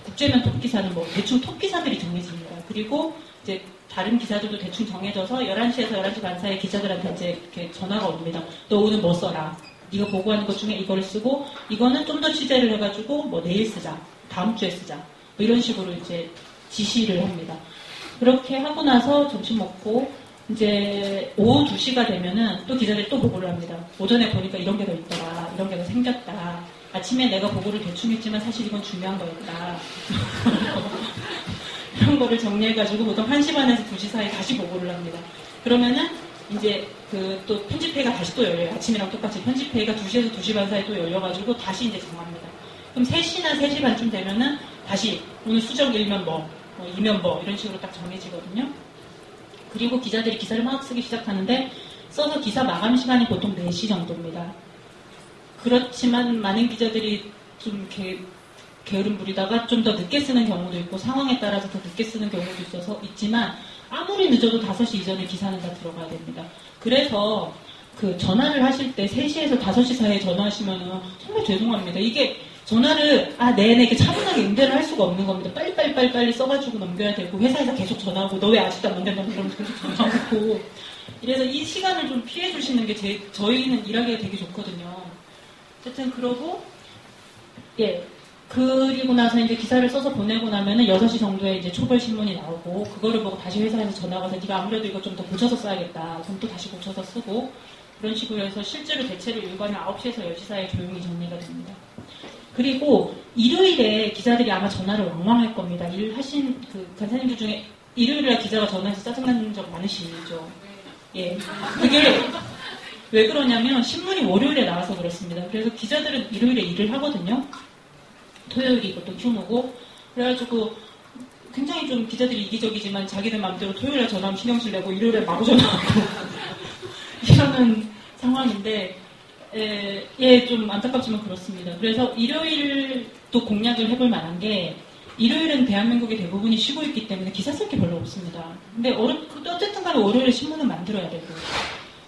국제면 톱기사는 뭐 대충 톱기사들이 정해집니다. 그리고 이제 다른 기사들도 대충 정해져서 11시에서 11시 반 사이에 기자들한테 이제 이렇게 전화가 옵니다. 너 오늘 뭐 써라. 네가 보고하는 것 중에 이거를 쓰고 이거는 좀 더 취재를 해가지고 뭐 내일 쓰자. 다음 주에 쓰자. 뭐 이런 식으로 이제 지시를 합니다. 그렇게 하고 나서 점심 먹고 이제 오후 2시가 되면은 또 기자들이 또 보고를 합니다. 오전에 보니까 이런 게 더 있더라. 이런 게 더 생겼다. 아침에 내가 보고를 대충 했지만 사실 이건 중요한 거였다. 이런 거를 정리해가지고 보통 1시 반에서 2시 사이에 다시 보고를 합니다. 그러면은 이제 그 또 편집회의가 다시 또 열려요. 아침이랑 똑같이 편집회의가 2시에서 2시 반 사이에 또 열려가지고 다시 이제 정합니다. 그럼 3시나 3시 반쯤 되면은 다시 오늘 수정 1면 뭐 2면 뭐 이런 식으로 딱 정해지거든요. 그리고 기자들이 기사를 막 쓰기 시작하는데 써서 기사 마감 시간이 보통 4시 정도입니다. 그렇지만 많은 기자들이 좀 이렇게 게으름 부리다가 좀 더 늦게 쓰는 경우도 있고 상황에 따라서 더 늦게 쓰는 경우도 있지만 아무리 늦어도 5시 이전에 기사는 다 들어가야 됩니다. 그래서 그 전화를 하실 때 3시에서 5시 사이에 전화하시면은 정말 죄송합니다. 이게 전화를 네네 이렇게 차분하게 응대를 할 수가 없는 겁니다. 빨리 써가지고 넘겨야 되고 회사에서 계속 전화하고 너 왜 아직도 안 넘겼냐 이러면서 계속 전화하고 이래서 이 시간을 좀 피해 주시는 게 저희는 일하기가 되게 좋거든요. 어쨌든 그러고 예. 그리고 나서 이제 기사를 써서 보내고 나면은 6시 정도에 이제 초벌 신문이 나오고 그거를 보고 다시 회사에서 전화가 와서 네가 아무래도 이거 좀 더 고쳐서 써야겠다. 그럼 또 다시 고쳐서 쓰고 그런 식으로 해서 실제로 대체로 일과는 9시에서 10시 사이에 조용히 정리가 됩니다. 그리고 일요일에 기자들이 아마 전화를 왕왕할 겁니다. 일하신 그 간사님들 중에 일요일에 기자가 전화해서 짜증나는 적 많으시죠? 예. 그게 왜 그러냐면 신문이 월요일에 나와서 그렇습니다. 그래서 기자들은 일요일에 일을 하거든요. 토요일이 이것도 휴무고 그래가지고 굉장히 좀 기자들이 이기적이지만 자기들 마음대로 토요일에 전화하면 신경질 내고 일요일에 마구 전화하고 이러는 상황인데 예, 좀 안타깝지만 그렇습니다. 그래서 일요일도 공략을 해볼 만한 게 일요일은 대한민국의 대부분이 쉬고 있기 때문에 기사 쓸 게 별로 없습니다. 근데 어쨌든 간에 월요일에 신문은 만들어야 되고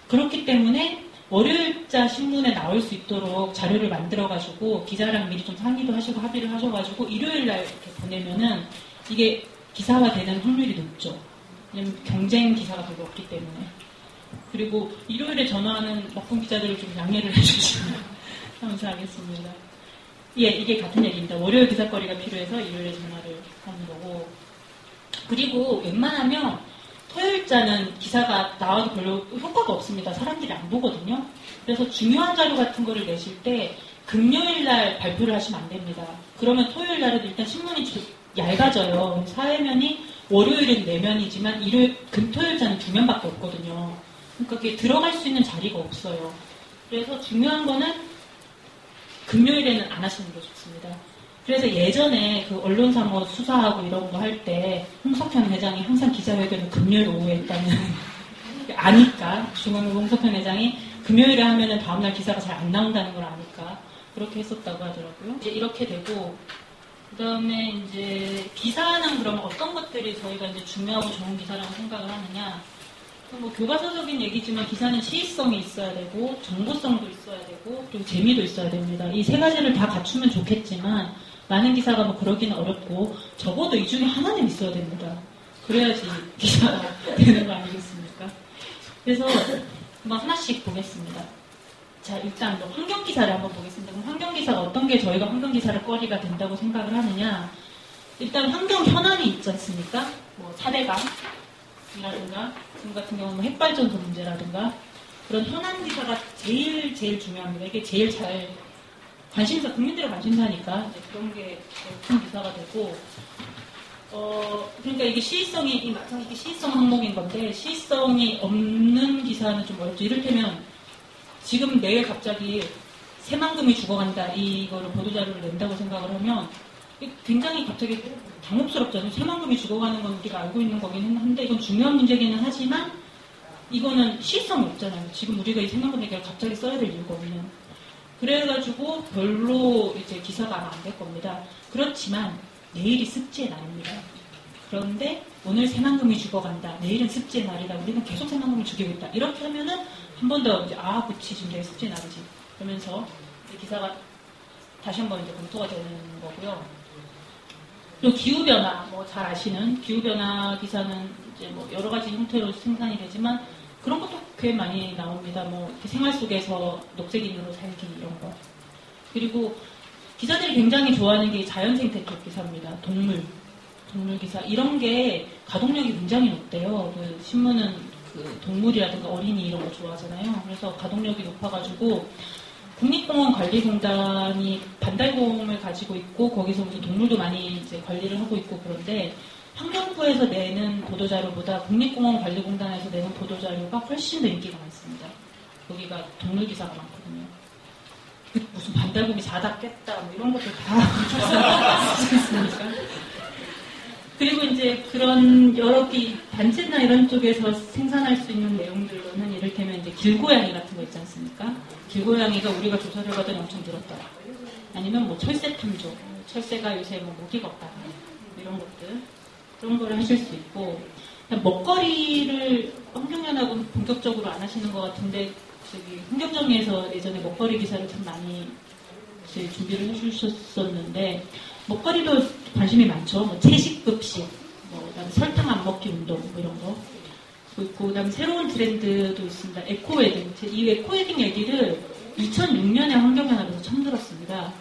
그렇기 때문에 월요일자 신문에 나올 수 있도록 자료를 만들어가지고 기자랑 미리 좀 상의도 하시고 합의를 하셔가지고 일요일날 이렇게 보내면은 이게 기사화되는 확률이 높죠. 왜냐면 경쟁 기사가 별로 없기 때문에. 그리고 일요일에 전화하는 나쁜 기자들을 좀 양해를 해주시면 감사하겠습니다. 예, 이게 같은 얘기입니다. 월요일 기사거리가 필요해서 일요일에 전화를 하는 거고. 그리고 웬만하면 토요일자는 기사가 나와도 별로 효과가 없습니다. 사람들이 안 보거든요. 그래서 중요한 자료 같은 거를 내실 때 금요일날 발표를 하시면 안 됩니다. 그러면 토요일날은 일단 신문이 얇아져요. 사회면이 월요일은 4면이지만 금토일자는 2면밖에 없거든요. 그러니까 그게 들어갈 수 있는 자리가 없어요. 그래서 중요한 거는 금요일에는 안 하시는 게 좋습니다. 그래서 예전에 그 언론사 뭐 수사하고 이런 거 할 때 홍석현 회장이 항상 기자회견을 금요일 오후에 했다는 아니까 중앙일보 홍석현 회장이 금요일에 하면은 다음날 기사가 잘 안 나온다는 걸 아니까 그렇게 했었다고 하더라고요. 이제 이렇게 되고 그다음에 이제 기사는 그러면 어떤 것들이 저희가 이제 중요하고 좋은 기사라고 생각을 하느냐? 뭐 교과서적인 얘기지만 기사는 시의성이 있어야 되고 정보성도 있어야 되고 그리고 재미도 있어야 됩니다. 이 세 가지를 다 갖추면 좋겠지만 많은 기사가 뭐 그러기는 어렵고 적어도 이 중에 하나는 있어야 됩니다. 그래야지 기사가 되는 거 아니겠습니까? 그래서 한번 하나씩 보겠습니다. 자, 일단 뭐 환경기사를 한번 보겠습니다. 그럼 환경기사가 어떤 게 저희가 환경기사를 거리가 된다고 생각을 하느냐? 일단 환경 현안이 있지 않습니까? 뭐 4대강이라든가 지금 같은 경우는 뭐 핵발전소 문제라든가 그런 현안 기사가 제일 중요합니다. 이게 제일 잘 관심사, 국민들의 관심사니까 그런 게 큰 기사가 되고 그러니까 이게 시의성이 마찬가지 이게 시의성 항목인 건데 시의성이 없는 기사는 좀 어렵죠. 이를테면 지금 내일 갑자기 새만금이 죽어간다 이거를 보도자료를 낸다고 생각을 하면 굉장히 갑자기 당혹스럽잖아요. 새만금이 죽어가는 건 우리가 알고 있는 거긴 한데 이건 중요한 문제기는 하지만 이거는 시의성이 없잖아요. 지금 우리가 이 새만금 얘기를 갑자기 써야 될 이유가 없는. 그래가지고 별로 이제 기사가 아마 안 될 겁니다. 그렇지만 내일이 습지의 날입니다. 그런데 오늘 새만금이 죽어간다. 내일은 습지의 날이다. 우리는 계속 새만금을 죽이고 있다. 이렇게 하면은 한 번 더 이제 그치 지금 내일 습지의 날이지. 그러면서 기사가 다시 한 번 이제 검토가 되는 거고요. 그리고 기후변화, 뭐 잘 아시는 기후변화 기사는 이제 뭐 여러 가지 형태로 생산이 되지만 그런 것도 꽤 많이 나옵니다. 뭐 이렇게 생활 속에서 녹색인으로 살기 이런 거. 그리고 기자들이 굉장히 좋아하는 게 자연생태 쪽 기사입니다. 동물 기사 이런 게 가독력이 굉장히 높대요. 그 신문은 그 동물이라든가 어린이 이런 거 좋아하잖아요. 그래서 가독력이 높아가지고 국립공원관리공단이 반달곰을 가지고 있고 거기서 무슨 동물도 많이 이제 관리를 하고 있고 그런데 환경부에서 내는 보도자료보다 국립공원관리공단에서 내는 보도자료가 훨씬 더 인기가 많습니다. 여기가 동물 기사가 많거든요. 무슨 반달곰이 자다 깼다 뭐 이런 것들 다 있습니까? 그리고 이제 그런 여러 단체나 이런 쪽에서 생산할 수 있는 내용들로는 이를테면 이제 길고양이 같은 거 있지 않습니까? 길고양이가 우리가 조사를 해봤더니 엄청 늘었다. 아니면 뭐 철새 탐조, 철새가 요새 뭐 모기가 없다. 이런 것들. 그런 거를 하실 수 있고 먹거리를 환경연합은 본격적으로 안 하시는 것 같은데 저기 환경정리에서 예전에 먹거리 기사를 참 많이 준비를 해주셨었는데 먹거리도 관심이 많죠. 뭐 채식급식, 뭐 그다음에 설탕 안 먹기 운동 뭐 이런 거. 그다음에 새로운 트렌드도 있습니다. 에코웨딩. 이 에코웨딩 얘기를 2006년에 환경연합에서 처음 들었습니다.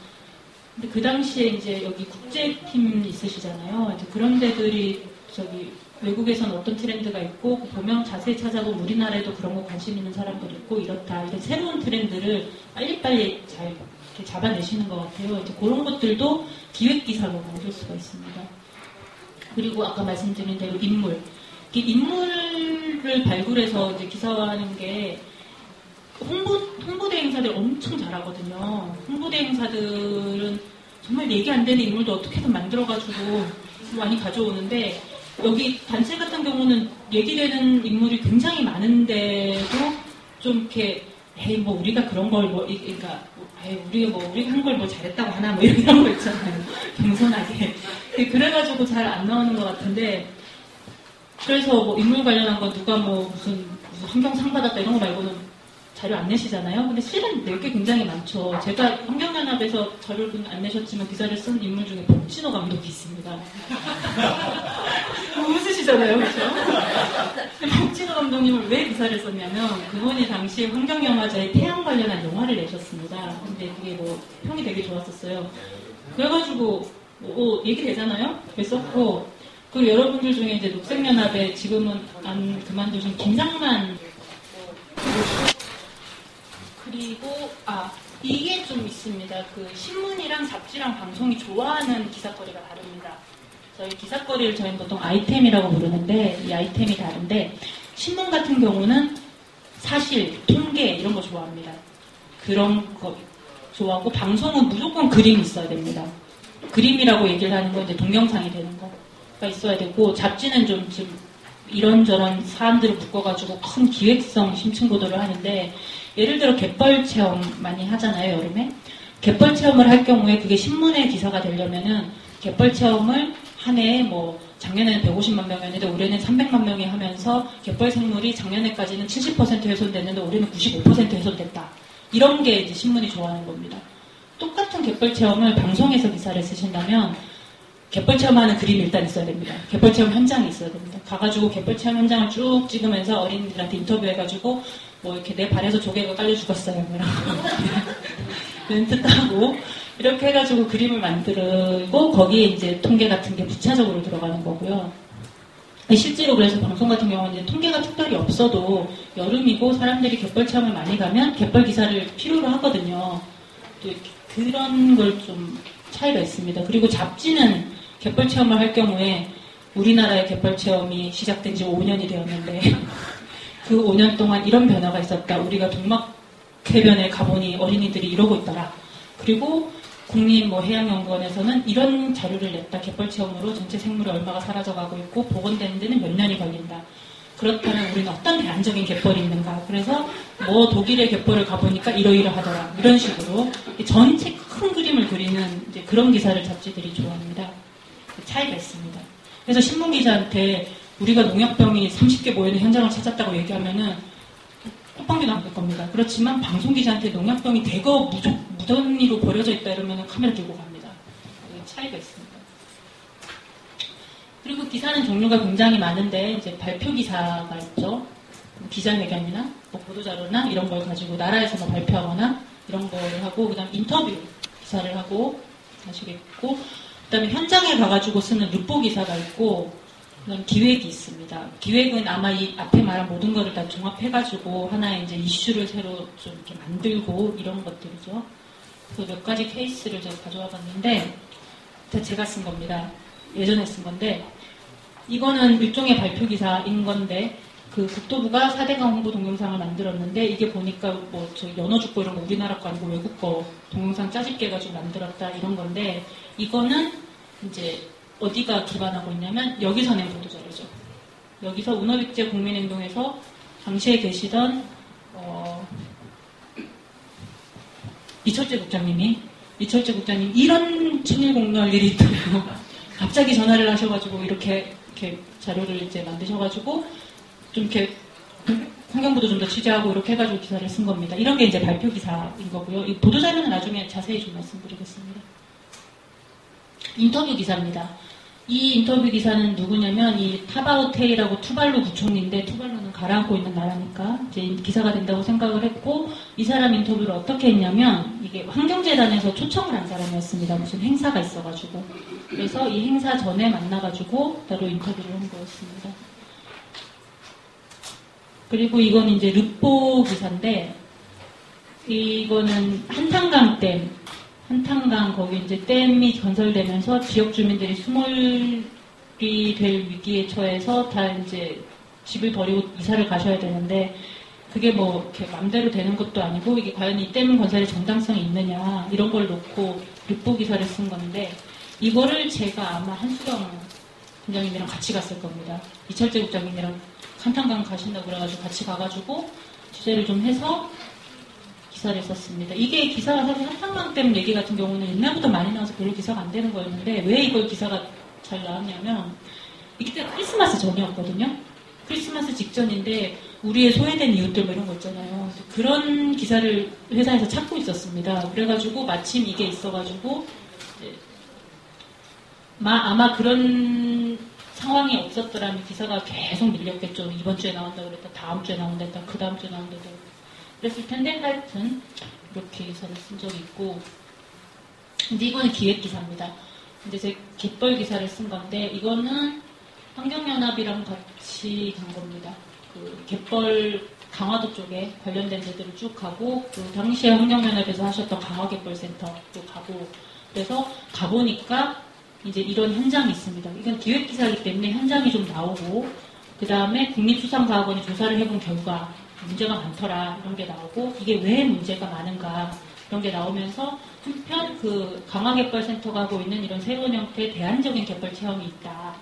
근데 그 당시에 이제 여기 국제팀 있으시잖아요. 이제 그런 데들이 저기 외국에서는 어떤 트렌드가 있고 보면 자세히 찾아보면 우리나라에도 그런 거 관심 있는 사람들이 있고 이렇다. 이런 새로운 트렌드를 빨리빨리 잘 이렇게 잡아내시는 것 같아요. 이제 그런 것들도 기획 기사로 만들 수가 있습니다. 그리고 아까 말씀드린 대로 인물. 인물을 발굴해서 이제 기사화하는 게 홍보대 행사들 엄청 잘하거든요. 홍보대 행사들은 정말 얘기 안 되는 인물도 어떻게든 만들어가지고 많이 가져오는데 여기 단체 같은 경우는 얘기되는 인물이 굉장히 많은데도 좀 이렇게 에이 뭐 우리가 그런 걸 뭐 그러니까 우리가 한 걸 뭐 잘했다고 하나 뭐 이런 거 있잖아요. 겸손하게. 그래가지고 잘 안 나오는 것 같은데 그래서 뭐 인물 관련한 거 누가 뭐 무슨 환경상 받았다 이런 거 말고는 자료 안 내시잖아요. 근데 실은 낼 게 굉장히 많죠. 제가 환경연합에서 자료를 안 내셨지만 기사를 쓴 인물 중에 박진호 감독이 있습니다. 웃으시잖아요. 그렇죠? 박진호 감독님을 왜 기사를 썼냐면 그분이 당시 환경영화제에 태양 관련한 영화를 내셨습니다. 근데 그게 뭐 평이 되게 좋았었어요. 그래가지고 얘기 되잖아요. 그랬었고 그리고 여러분들 중에 이제 녹색연합에 지금은 안 그만두신 김상만 그리고 이게 좀 있습니다. 그 신문이랑 잡지랑 방송이 좋아하는 기사거리가 다릅니다. 저희 기사거리를 저희는 보통 아이템이라고 부르는데 이 아이템이 다른데 신문 같은 경우는 사실, 통계 이런 거 좋아합니다. 그런 거 좋아하고 방송은 무조건 그림이 있어야 됩니다. 그림이라고 얘기를 하는 건 이제 동영상이 되는 거가 있어야 되고 잡지는 좀 지금 이런저런 사안들을 묶어가지고 큰 기획성 심층 보도를 하는데 예를 들어 갯벌 체험 많이 하잖아요, 여름에. 갯벌 체험을 할 경우에 그게 신문에 기사가 되려면은 갯벌 체험을 한 해에 뭐 작년에는 150만 명이었는데 올해는 300만 명이 하면서 갯벌 생물이 작년에까지는 70% 훼손됐는데 올해는 95% 훼손됐다. 이런 게 이제 신문이 좋아하는 겁니다. 똑같은 갯벌 체험을 방송에서 기사를 쓰신다면 갯벌 체험하는 그림이 일단 있어야 됩니다. 갯벌 체험 현장이 있어야 됩니다. 가가지고 갯벌 체험 현장을 쭉 찍으면서 어린이들한테 인터뷰해가지고 뭐 이렇게 내 발에서 조개가 깔려 죽었어요. 멘트 따고 이렇게 해가지고 그림을 만들고 거기에 이제 통계 같은 게 부차적으로 들어가는 거고요. 실제로 그래서 방송 같은 경우는 이제 통계가 특별히 없어도 여름이고 사람들이 갯벌 체험을 많이 가면 갯벌 기사를 필요로 하거든요. 또 그런 걸 좀 차이가 있습니다. 그리고 잡지는 갯벌 체험을 할 경우에 우리나라의 갯벌 체험이 시작된 지 5년이 되었는데 그 5년 동안 이런 변화가 있었다. 우리가 동막해변에 가보니 어린이들이 이러고 있더라. 그리고 국립해양연구원에서는 이런 자료를 냈다. 갯벌 체험으로 전체 생물이 얼마가 사라져가고 있고 복원되는 데는 몇 년이 걸린다. 그렇다면 우리는 어떤 대안적인 갯벌이 있는가. 그래서 뭐 독일의 갯벌을 가보니까 이러이러하더라. 이런 식으로 전체 큰 그림을 그리는 이제 그런 기사를 잡지들이 좋아합니다. 차이가 있습니다. 그래서 신문기자한테 우리가 농약병이 30개 모여있는 현장을 찾았다고 얘기하면은 콧방귀 나올 겁니다. 그렇지만 방송기자한테 농약병이 대거 무던히로 버려져 있다 이러면은 카메라 들고 갑니다. 차이가 있습니다. 그리고 기사는 종류가 굉장히 많은데 이제 발표 기사가 있죠. 기자회견이나 뭐 보도자료나 이런 걸 가지고 나라에서 뭐 발표하거나 이런 거를 하고 그다음 인터뷰 기사를 하고 하시겠고 그다음에 현장에 가가지고 쓰는 르포 기사가 있고 그다음 기획이 있습니다. 기획은 아마 이 앞에 말한 모든 거를 다 종합해가지고 하나의 이제 이슈를 새로 좀 이렇게 만들고 이런 것들이죠. 그래서 몇 가지 케이스를 제가 가져와 봤는데 제가 쓴 겁니다. 예전에 쓴 건데 이거는 일종의 발표 기사인 건데 그 국토부가 4대강 홍보 동영상을 만들었는데 이게 보니까 뭐 저 연어죽보 이런 거 우리나라 거 아니고 외국 거 동영상 짜집게 해가지고 만들었다 이런 건데 이거는 이제 어디가 기반하고 있냐면 여기서 낸 보도자료죠. 여기서 운어빅제 국민행동에서 당시에 계시던 이철재 국장님 이런 친일 공로할 일이 있더라고요. 갑자기 전화를 하셔가지고 이렇게 자료를 이제 만드셔가지고 좀 이렇게 환경부도 좀 더 취재하고 이렇게 해가지고 기사를 쓴 겁니다. 이런 게 이제 발표 기사인 거고요. 이 보도자료는 나중에 자세히 좀 말씀드리겠습니다. 인터뷰 기사입니다. 이 인터뷰 기사는 누구냐면 이 타바오테이라고 투발루 부총리인데 투발루는 가라앉고 있는 나라니까 이제 기사가 된다고 생각을 했고 이 사람 인터뷰를 어떻게 했냐면 이게 환경재단에서 초청을 한 사람이었습니다. 무슨 행사가 있어가지고 그래서 이 행사 전에 만나가지고 따로 인터뷰를 한 거였습니다. 그리고 이건 이제 르뽀 기사인데 이거는 한탄강 거기 이제 댐이 건설되면서 지역 주민들이 수몰이 될 위기에 처해서 다 이제 집을 버리고 이사를 가셔야 되는데 그게 뭐 이렇게 맘대로 되는 것도 아니고 이게 과연 이 댐 건설의 정당성이 있느냐 이런 걸 놓고 르뽀 기사를 쓴 건데 이거를 제가 아마 한수경 원장님이랑 같이 갔을 겁니다. 이철재 국장님이랑 한탄강 가신다고 그래가지고 같이 가가지고 취재를 좀 해서 기사를 썼습니다. 이게 기사가 사실 한탄강댐 얘기 같은 경우는 옛날부터 많이 나와서 별로 기사가 안 되는 거였는데 왜 이걸 기사가 잘 나왔냐면 이때 크리스마스 전이었거든요. 크리스마스 직전인데 우리의 소외된 이웃들 뭐 이런 거 있잖아요. 그런 기사를 회사에서 찾고 있었습니다. 그래가지고 마침 이게 있어가지고 아마 그런 상황이 없었더라면 기사가 계속 밀렸겠죠. 이번 주에 나온다고 그랬다, 다음 주에 나온다 했다, 그 다음 주에 나온다 했다. 그랬을 텐데 하여튼 이렇게 기사를 쓴 적이 있고 근데 이거는 기획기사입니다. 근데 제 갯벌 기사를 쓴 건데 이거는 환경연합이랑 같이 간 겁니다. 그 갯벌 강화도 쪽에 관련된 데들을 쭉 가고 그 당시에 환경연합에서 하셨던 강화갯벌센터도 가고 그래서 가보니까 이제 이런 현장이 있습니다. 이건 기획기사이기 때문에 현장이 좀 나오고 그 다음에 국립수산과학원이 조사를 해본 결과 문제가 많더라 이런 게 나오고 이게 왜 문제가 많은가 이런 게 나오면서 한편 그 강화갯벌센터가 하고 있는 이런 새로운 형태의 대안적인 갯벌 체험이 있다.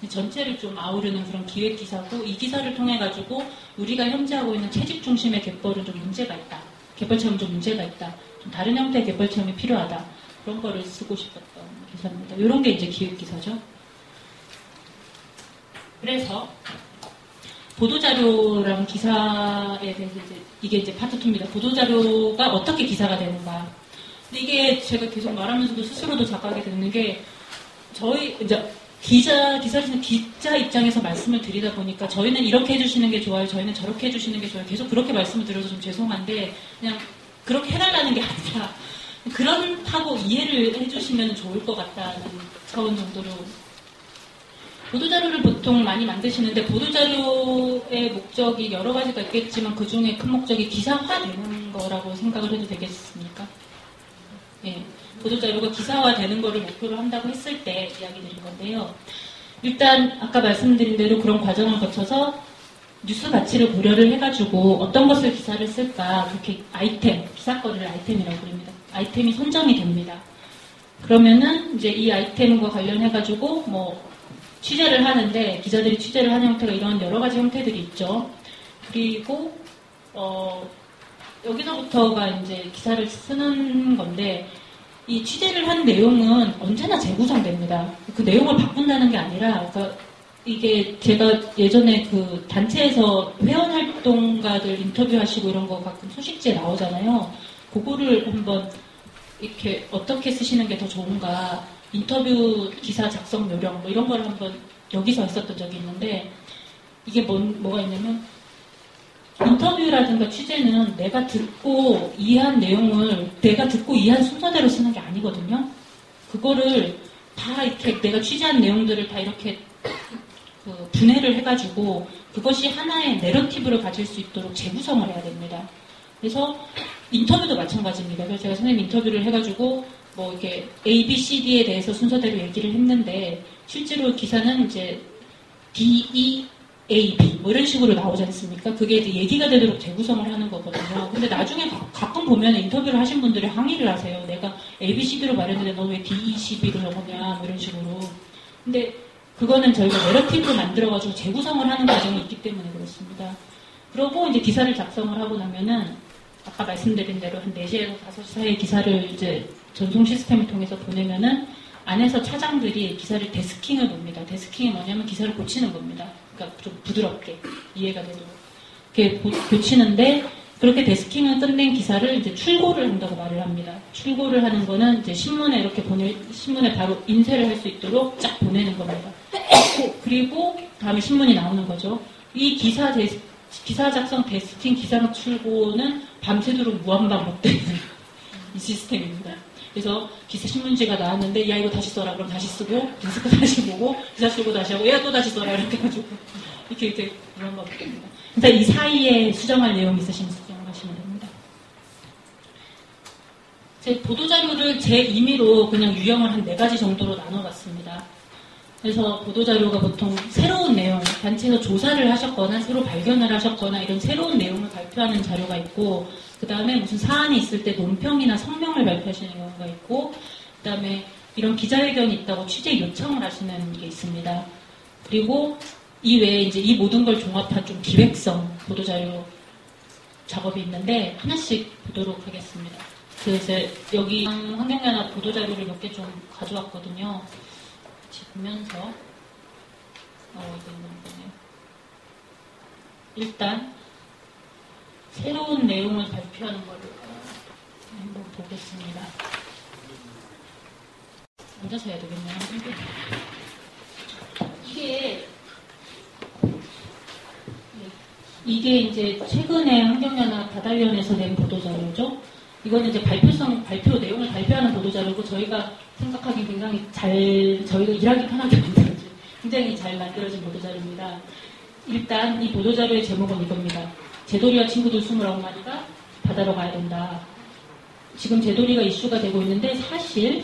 전체를 좀 아우르는 그런 기획기사고 이 기사를 통해 가지고 우리가 현재 하고 있는 채집 중심의 갯벌은 좀 문제가 있다. 갯벌 체험 좀 문제가 있다. 좀 다른 형태의 갯벌 체험이 필요하다. 그런 거를 쓰고 싶었던 기사입니다. 이런 게 이제 기획기사죠. 그래서 보도자료랑 기사에 대해서 이게 이제 파트 2입니다. 보도자료가 어떻게 기사가 되는가. 근데 이게 제가 계속 말하면서도 스스로도 작가하게 되는 게 저희 이제 기사를 쓰는 기자 입장에서 말씀을 드리다 보니까 저희는 이렇게 해주시는 게 좋아요. 저희는 저렇게 해주시는 게 좋아요. 계속 그렇게 말씀을 드려서 좀 죄송한데 그냥 그렇게 해달라는 게 아니라 그렇다고 이해를 해주시면 좋을 것 같다는 차원 정도로 보도자료를 보통 많이 만드시는데 보도자료의 목적이 여러 가지가 있겠지만 그 중에 큰 목적이 기사화되는 거라고 생각을 해도 되겠습니까? 예, 보도자료가 기사화되는 거를 목표로 한다고 했을 때 이야기 드린 건데요. 일단 아까 말씀드린 대로 그런 과정을 거쳐서 뉴스 가치를 고려를 해가지고 어떤 것을 기사를 쓸까 그렇게 아이템, 기사거리를 아이템이라고 부릅니다. 아이템이 선정이 됩니다. 그러면은 이제 이 아이템과 관련해가지고 뭐 취재를 하는데 기자들이 취재를 하는 형태가 이런 여러 가지 형태들이 있죠. 그리고 여기서부터가 이제 기사를 쓰는 건데 이 취재를 한 내용은 언제나 재구성됩니다. 그 내용을 바꾼다는 게 아니라 그러니까 이게 제가 예전에 그 단체에서 회원활동가들 인터뷰하시고 이런 거 가끔 소식지에 나오잖아요. 그거를 한번 이렇게 어떻게 쓰시는 게 더 좋은가 인터뷰 기사 작성 요령 뭐 이런 걸 한번 여기서 했었던 적이 있는데 이게 뭐가 있냐면 인터뷰라든가 취재는 내가 듣고 이해한 내용을 내가 듣고 이해한 순서대로 쓰는 게 아니거든요. 그거를 다 이렇게 내가 취재한 내용들을 다 이렇게 그 분해를 해가지고 그것이 하나의 내러티브를 가질 수 있도록 재구성을 해야 됩니다. 그래서 인터뷰도 마찬가지입니다. 그래서 제가 선생님 인터뷰를 해가지고 뭐 이렇게 A, B, C, D에 대해서 순서대로 얘기를 했는데 실제로 기사는 이제 D, E, A, B 뭐 이런 식으로 나오지 않습니까? 그게 이제 얘기가 되도록 재구성을 하는 거거든요. 근데 나중에 가끔 보면 인터뷰를 하신 분들이 항의를 하세요. 내가 A, B, C, D로 말했는데 너 왜 D, E, C, B로 적었냐 뭐 이런 식으로. 근데 그거는 저희가 내러티브를 만들어가지고 재구성을 하는 과정이 있기 때문에 그렇습니다. 그러고 이제 기사를 작성을 하고 나면은 아까 말씀드린 대로 한 4시에서 5시 사이에 기사를 이제 전송 시스템을 통해서 보내면은 안에서 차장들이 기사를 데스킹을 봅니다. 데스킹이 뭐냐면 기사를 고치는 겁니다. 그러니까 좀 부드럽게 이해가 되도록. 이렇게 고치는데 그렇게 데스킹을 끝낸 기사를 이제 출고를 한다고 말을 합니다. 출고를 하는 거는 이제 신문에 이렇게 신문에 바로 인쇄를 할 수 있도록 쫙 보내는 겁니다. 그리고 다음에 신문이 나오는 거죠. 이 기사 작성 데스킹 기사 출고는 밤새도록 무한반복되는 이 시스템입니다. 그래서 기사 신문지가 나왔는데 야 이거 다시 써라 그럼 다시 쓰고 디스크 다시 보고 기사 쓰고 다시 하고 야 또 다시 써라 이렇게 해가지고 이렇게 무한반복됩니다. 그러니까 이 사이에 수정할 내용이 있으시면 수정하시면 됩니다. 제 보도자료를 제 임의로 그냥 유형을 한 4가지 정도로 나눠봤습니다. 그래서 보도자료가 보통 새로운 내용, 단체에서 조사를 하셨거나 새로 발견을 하셨거나 이런 새로운 내용을 발표하는 자료가 있고 그 다음에 무슨 사안이 있을 때 논평이나 성명을 발표하시는 경우가 있고 그 다음에 이런 기자회견이 있다고 취재 요청을 하시는 게 있습니다. 그리고 이 외에 이제 이 모든 걸 종합한 좀 기획성 보도자료 작업이 있는데 하나씩 보도록 하겠습니다. 그래서 여기 환경연합 보도자료를 몇 개 좀 가져왔거든요. 같이 보면서 이거 있는 거네요. 일단 새로운 내용을 발표하는 거를 한번 보겠습니다. 앉아서 해야 되겠네요. 이게 이제 최근에 환경연합 바다위원회에서 낸 보도자료죠. 이거는 이제 발표 내용을 발표하는 보도자료고 저희가 생각하기엔 굉장히 저희가 일하기 편하게 만들어진, 굉장히 잘 만들어진 보도자료입니다. 일단 이 보도자료의 제목은 이겁니다. 제돌이와 친구들 29마리가 바다로 가야 된다. 지금 제돌이가 이슈가 되고 있는데 사실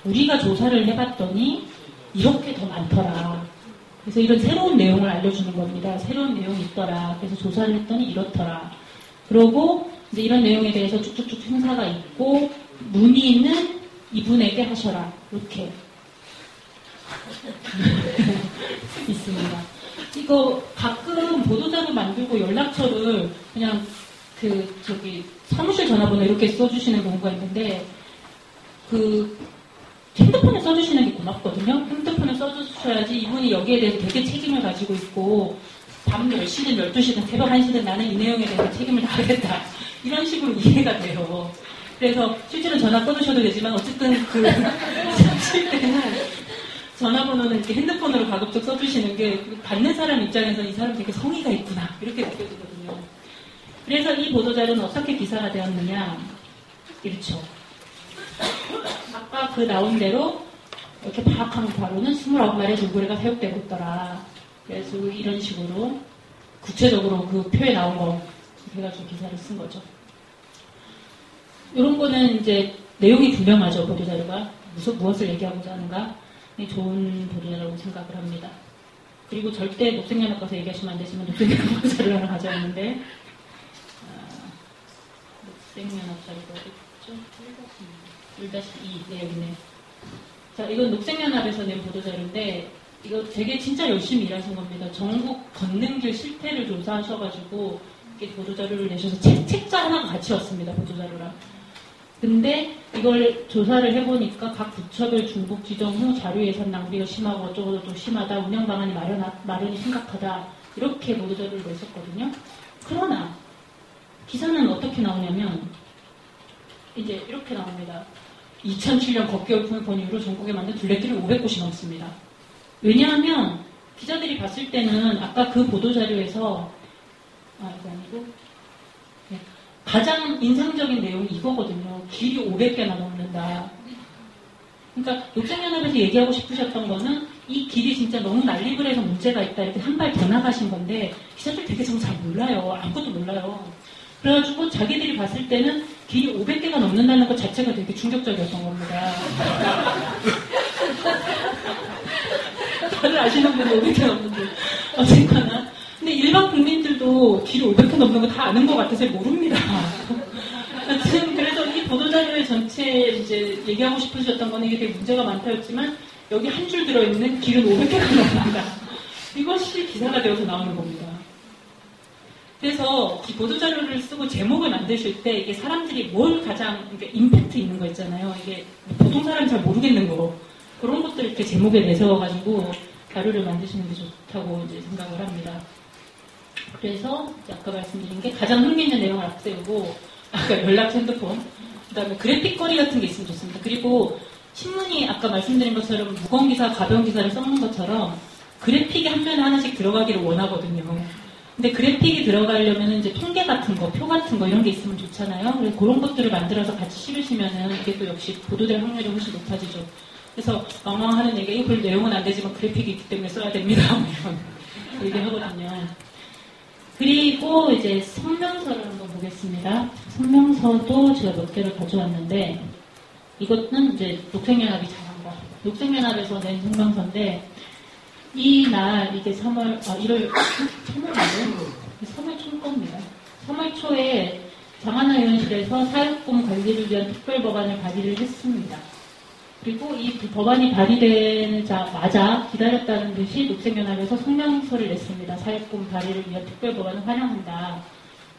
우리가 조사를 해봤더니 이렇게 더 많더라. 그래서 이런 새로운 내용을 알려주는 겁니다. 새로운 내용이 있더라. 그래서 조사를 했더니 이렇더라. 그러고 이제 이런 내용에 대해서 쭉쭉쭉 행사가 있고 문의는 이분에게 하셔라. 이렇게 있습니다. 이거 가끔 보도자료 만들고 연락처를 그냥 사무실 전화번호 이렇게 써주시는 경우가 있는데 핸드폰에 써주시는 게 고맙거든요. 핸드폰에 써주셔야지 이분이 여기에 대해서 되게 책임을 가지고 있고 밤 10시든 12시든 새벽 1시든 나는 이 내용에 대해서 책임을 다하겠다. 이런 식으로 이해가 돼요. 그래서 실제로 전화 끊으셔도 되지만 어쨌든 쓰실 때는 전화번호는 이렇게 핸드폰으로 가급적 써주시는 게 받는 사람 입장에서 이 사람 되게 성의가 있구나 이렇게 느껴지거든요. 그래서 이 보도자료는 어떻게 기사가 되었느냐 이렇죠. 아까 나온 대로 이렇게 파악하는 바로는 29마리의 돌고래가 사육되고 있더라. 그래서 이런 식으로 구체적으로 그 표에 나온 거 해가지고 기사를 쓴 거죠. 이런 거는 이제 내용이 분명하죠. 보도자료가 무엇을 얘기하고자 하는가 좋은 보도자료라고 생각을 합니다. 그리고 절대 녹색연합 가서 얘기하시면 안 되지만 녹색연합 자료를 하나 가져왔는데 녹색연합 자료가 어디 있죠? 1-2 네, 여기 있네요. 자, 이건 녹색연합에서 낸 보도자료인데 이거 되게 진짜 열심히 일하신 겁니다. 전국 걷는 길 실태를 조사하셔가지고 이렇게 보도자료를 내셔서 책자 하나가 같이 왔습니다. 보도자료랑. 근데 이걸 조사를 해보니까 각 부처별 중복 지정 후 자료 예산 낭비가 심하고 어쩌고저쩌고 심하다. 운영 방안이 마련이 심각하다. 이렇게 보도자료를 냈었거든요. 그러나 기사는 어떻게 나오냐면 이제 이렇게 나옵니다. 2007년 걷기 열풍을 본 이후로 전국에 만든 둘레길이 500곳이 넘습니다. 왜냐하면 기자들이 봤을 때는 아까 그 보도자료에서 이거 아니고 네, 가장 인상적인 내용이 이거거든요. 길이 500개나 넘는다. 그러니까 녹색연합에서 얘기하고 싶으셨던 거는 이 길이 진짜 너무 난립을 해서 문제가 있다 이렇게 한 발 더 나가신 건데 기자들 되게 잘 몰라요. 아무것도 몰라요. 그래가지고 자기들이 봤을 때는 길이 500개가 넘는다는 것 자체가 되게 충격적이었던 겁니다. 다들 아시는 분들 500개 넘는데 어쨌거나 근데 일반 국민들도 길이 500개 넘는 거 다 아는 것 같아서 모릅니다. 하여튼 그래서 이 보도자료의 전체 이제 얘기하고 싶으셨던 거는 이게 되게 문제가 많다였지만 여기 한 줄 들어있는 길은 500개가 넘는다. 이것이 기사가 되어서 나오는 겁니다. 그래서 이 보도자료를 쓰고 제목을 만드실 때 이게 사람들이 뭘 가장 임팩트 있는 거 있잖아요. 이게 보통 사람이 잘 모르겠는 거 그런 것들 이렇게 제목에 내세워가지고 자료를 만드시는 게 좋다고 이제 생각을 합니다. 그래서 아까 말씀드린 게 가장 흥미 있는 내용을 앞세우고 아까 연락 핸드폰 그다음에 그래픽거리 같은 게 있으면 좋습니다. 그리고 신문이 아까 말씀드린 것처럼 무거운 기사, 가벼운 기사를 섞는 것처럼 그래픽이 한 면에 하나씩 들어가기를 원하거든요. 근데 그래픽이 들어가려면 이제 통계 같은 거, 표 같은 거 이런 게 있으면 좋잖아요. 그래서 그런 것들을 만들어서 같이 실으시면은 이게 또 역시 보도될 확률이 훨씬 높아지죠. 그래서 엉엉하는 얘기, 별 내용은 안 되지만 그래픽이 있기 때문에 써야 됩니다. 이런 얘기 하거든요. 그리고 이제 성명서를 한번 보겠습니다. 성명서도 제가 몇 개를 가져왔는데 이것은 이제 녹색연합이 잘한 거. 녹색연합에서 낸 성명서인데 이날 이게 1월 초 겁니다. 3월 초에 장하나 의원실에서 사육공 관리를 위한 특별법안을 발의를 했습니다. 그리고 이 법안이 발의되자마자 기다렸다는 듯이 녹색연합에서 성명서를 냈습니다. 사육공 발의를 위한 특별법안을 환영한다.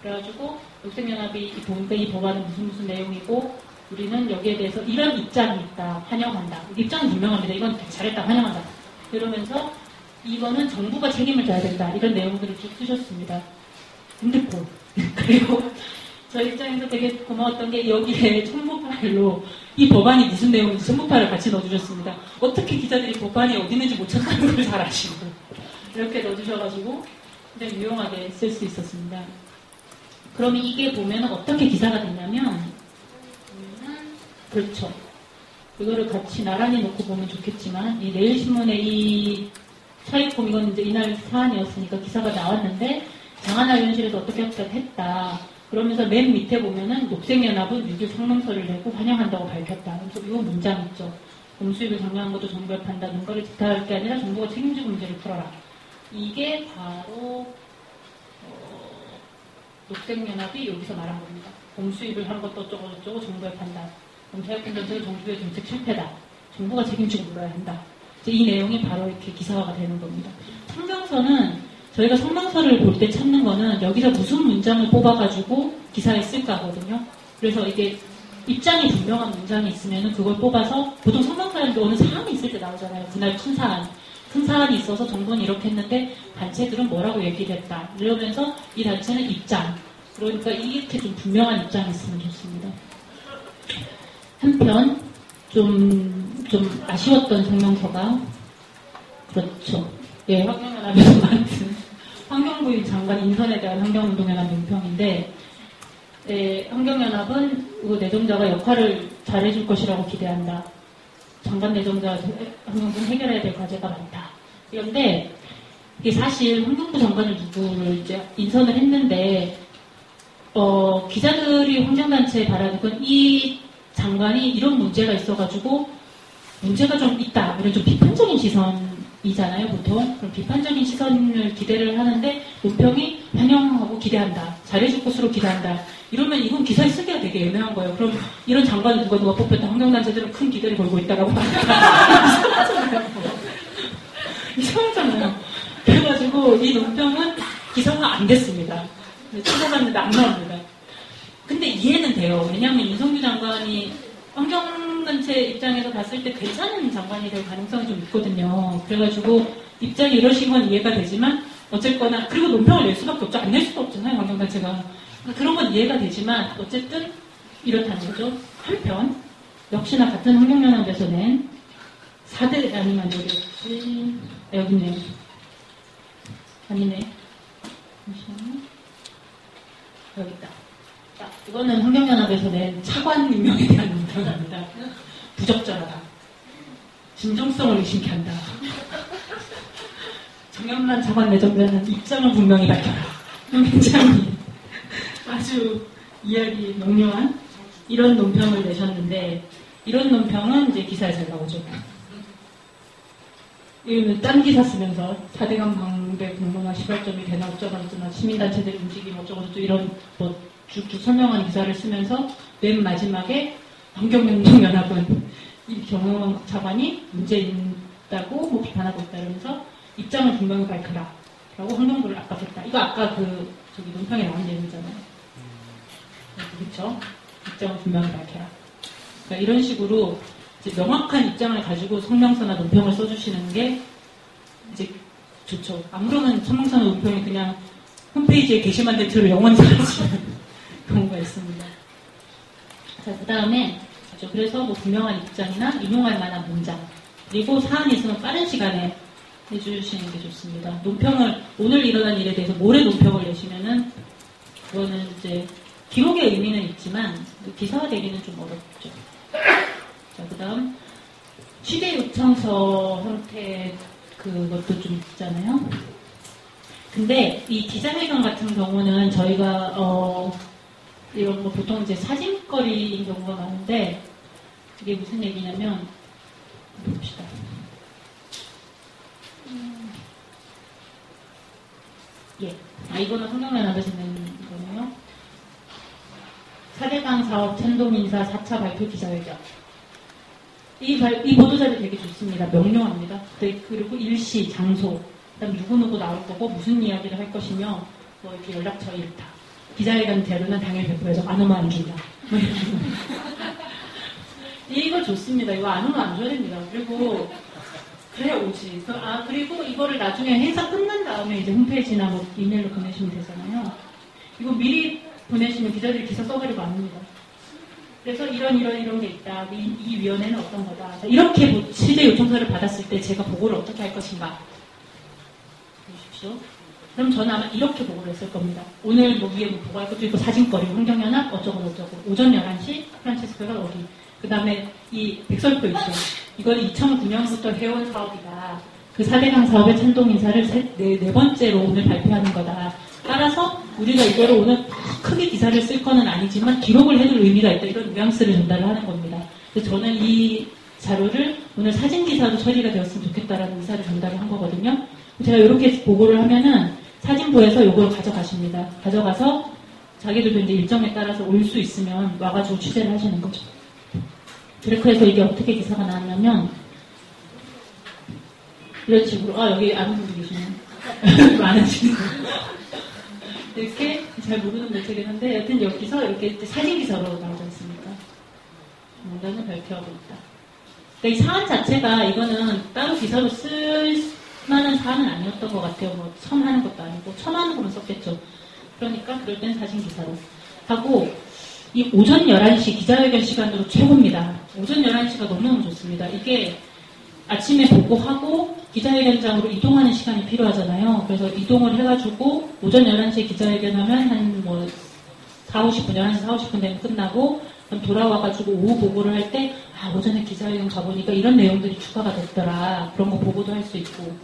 그래가지고 녹색연합이 보니까 이 법안은 무슨 내용이고 우리는 여기에 대해서 이런 입장이 있다. 환영한다. 입장은 분명합니다. 이건 잘했다. 환영한다. 이러면서 이거는 정부가 책임을 져야 된다. 이런 내용들을 쭉 쓰셨습니다. 핸드폰. 그리고 저희 입장에서 되게 고마웠던 게 여기에 첨부 파일로 이 법안이 무슨 내용인지 첨부 파일을 같이 넣어주셨습니다. 어떻게 기자들이 법안이 어디 있는지 못 찾는 걸 잘 아시고 이렇게 넣어주셔가지고 굉장히 유용하게 쓸 수 있었습니다. 그러면 이게 보면 어떻게 기사가 됐냐면 그렇죠. 이거를 같이 나란히 놓고 보면 좋겠지만 이 내일신문의 이 사익폼 이건 이제 이날 사안이었으니까 기사가 나왔는데 장하나 의원실에서 어떻게 했다. 그러면서 맨 밑에 보면은 녹색연합은 유교 성명서를 내고 환영한다고 밝혔다. 그래서 이거 문장 있죠. 공수입을 장려한 것도 정부의 판단, 농가를 지탄할 게 아니라 정부가 책임지고 문제를 풀어라. 이게 바로 녹색연합이 여기서 말한 겁니다. 공수입을 한 것도 어쩌고 정부의 판단. 사육공 정책은 정부의 정책 실패다. 정부가 책임지고 물어야 한다. 이 내용이 바로 이렇게 기사화가 되는 겁니다. 성명서는 저희가 성명서를 볼 때 찾는 거는 여기서 무슨 문장을 뽑아가지고 기사에 쓸까 하거든요. 그래서 이게 입장이 분명한 문장이 있으면 그걸 뽑아서 보통 성명서에도 어느 사안이 있을 때 나오잖아요. 그날 큰 사안이 있어서 정부는 이렇게 했는데 단체들은 뭐라고 얘기를 했다. 이러면서 이 단체는 입장. 그러니까 이렇게 좀 분명한 입장이 있으면 좋습니다. 한편 좀 아쉬웠던 성명서가 그렇죠. 예, 환경연합에서 만든 환경부 장관 인선에 대한 환경운동연합 논평인데 환경연합은 그 내정자가 역할을 잘해줄 것이라고 기대한다. 장관 내정자 환경부는 해결해야 될 과제가 많다. 그런데 이게 사실 환경부 장관을 누구를 이제 인선을 했는데 기자들이 환경단체에 바라는 건 이 장관이 이런 문제가 있어가지고 문제가 좀 있다. 이런 좀 비판적인 시선이잖아요, 보통. 그럼 비판적인 시선을 기대를 하는데 논평이 환영하고 기대한다. 잘해줄 것으로 기대한다. 이러면 이건 기사에 쓰기가 되게 애매한 거예요. 그럼 이런 장관을 누가 뽑혔다. 환경단체들은 큰 기대를 걸고 있다라고 말하잖아요. 이상하잖아요. 그래가지고 이 논평은 기사가 안 됐습니다. 찾아봤는데 안 나옵니다. 근데 이해는 돼요. 왜냐하면 윤석열 장관이 환경단체 입장에서 봤을 때 괜찮은 장관이 될 가능성이 좀 있거든요. 그래가지고 입장이 이러신 건 이해가 되지만 어쨌거나 그리고 논평을 낼 수밖에 없죠. 안 낼 수도 없잖아요. 환경단체가. 그런 건 이해가 되지만 어쨌든 이렇다는 거죠. 한편 역시나 같은 환경연합에서 낸 4대 아니면 여기 여기 있네요. 아니네. 잠시만요. 여기 있다. 자, 이거는 환경연합에서 낸 차관 임명에 대한 논평입니다. 부적절하다. 진정성을 의심케 한다. 정연만 차관 내정자는 입장을 분명히 밝혀라. 굉장히 아주 이야기 명료한 이런 논평을 내셨는데 이런 논평은 이제 기사에 잘 나오죠. 이거는 딴 기사 쓰면서 4대강 방배 공론화 시발점이 되나 어쩌나 시민단체들 움직임 어쩌고저쩌고 이런 뭐 쭉쭉 설명하는 기사를 쓰면서 맨 마지막에 환경운동연합은 이 정영만 차관이 문제 있다고 뭐 비판하고 있다 이러면서 입장을 분명히 밝혀라 라고 환경부를 압박했다. 이거 아까 저기 논평에 나온 내용이잖아요. 그렇죠? 입장을 분명히 밝혀라. 그러니까 이런 식으로 이제 명확한 입장을 가지고 성명서나 논평을 써주시는 게 이제 좋죠. 아무러면 성명서나 논평이 그냥 홈페이지에 게시만 대로 영원히 사라지는 경우가 있습니다. 자, 그 다음에 그래서 뭐 분명한 입장이나 인용할 만한 문장, 그리고 사안이 있으면 빠른 시간에 해주시는 게 좋습니다. 논평을, 오늘 일어난 일에 대해서 모레 논평을 내시면은 그거는 이제 기록의 의미는 있지만 기사화되기는 좀 어렵죠. 자, 그 다음 취재 요청서 형태 그것도 좀 있잖아요. 근데 이 기자회견 같은 경우는 저희가 이런 거 보통 이제 사진거리인 경우가 많은데 이게 무슨 얘기냐면 봅시다. 예, 이거는 성경에 나가시는 거네요. 4대강 사업 찬동인사 4차 발표 기자회견. 이 보도자료 되게 좋습니다. 명료합니다. 그리고 일시, 장소, 그다음 누구누구 나올 거고 무슨 이야기를 할 것이며 뭐 이렇게 연락처 일타. 기자회견 자료는 당일 배포해서 안 오면 안 준다. 이거 좋습니다. 이거 안 오면 안 줘야 됩니다. 그리고 그래야 오지. 그리고 이거를 나중에 행사 끝난 다음에 이제 홈페이지나 뭐 이메일로 보내시면 되잖아요. 이거 미리 보내시면 기자들이 기사 써가지고 안 옵니다. 그래서 이런 게 있다. 이 위원회는 어떤 거다. 이렇게 뭐 취재 요청서를 받았을 때 제가 보고를 어떻게 할 것인가. 보십시오. 그럼 저는 아마 이렇게 보고를 했을 겁니다. 오늘 뭐 위에 뭐 보고할 것도 있고 사진거리, 환경연합, 어쩌고. 오전 11시, 프란체스코가 어디. 그 다음에 이 백설표 있죠. 이건 2009년부터 해온 사업이다. 그 4대강 사업의 찬동인사를 네 번째로 오늘 발표하는 거다. 따라서 우리가 이거를 오늘 크게 기사를 쓸 거는 아니지만 기록을 해둘 의미가 있다. 이런 뉘앙스를 전달을 하는 겁니다. 그래서 저는 이 자료를 오늘 사진기사로 처리가 되었으면 좋겠다라는 의사를 전달을 한 거거든요. 제가 이렇게 보고를 하면은 사진부에서 이걸 가져가십니다. 가져가서 자기들도 이제 일정에 따라서 올 수 있으면 와가지고 취재를 하시는 거죠. 그래서 이게 어떻게 기사가 나왔냐면 이런 식으로 여기 아는 분이 계시네요. 많은 친구. 이렇게 잘 모르는 매체긴 한데 여튼 여기서 이렇게 사진기사로 나오지 않습니까? 뭔가는 발표하고 있다. 그러니까 이 사안 자체가 이거는 따로 기사로 쓸 만한 사안은 아니었던 것 같아요. 뭐 처음 하는 것도 아니고 처음 하는 거면 썼겠죠. 그러니까 그럴 땐 사진기사로 하고 이 오전 11시 기자회견 시간으로 최고입니다. 오전 11시가 너무너무 좋습니다. 이게 아침에 보고하고 기자회견장으로 이동하는 시간이 필요하잖아요. 그래서 이동을 해가지고 오전 11시에 기자회견하면 한 뭐 40, 50분, 11시 40분 되면 끝나고 그럼 돌아와가지고 오후 보고를 할 때 오전에 기자회견 가보니까 이런 내용들이 추가가 됐더라. 그런 거 보고도 할 수 있고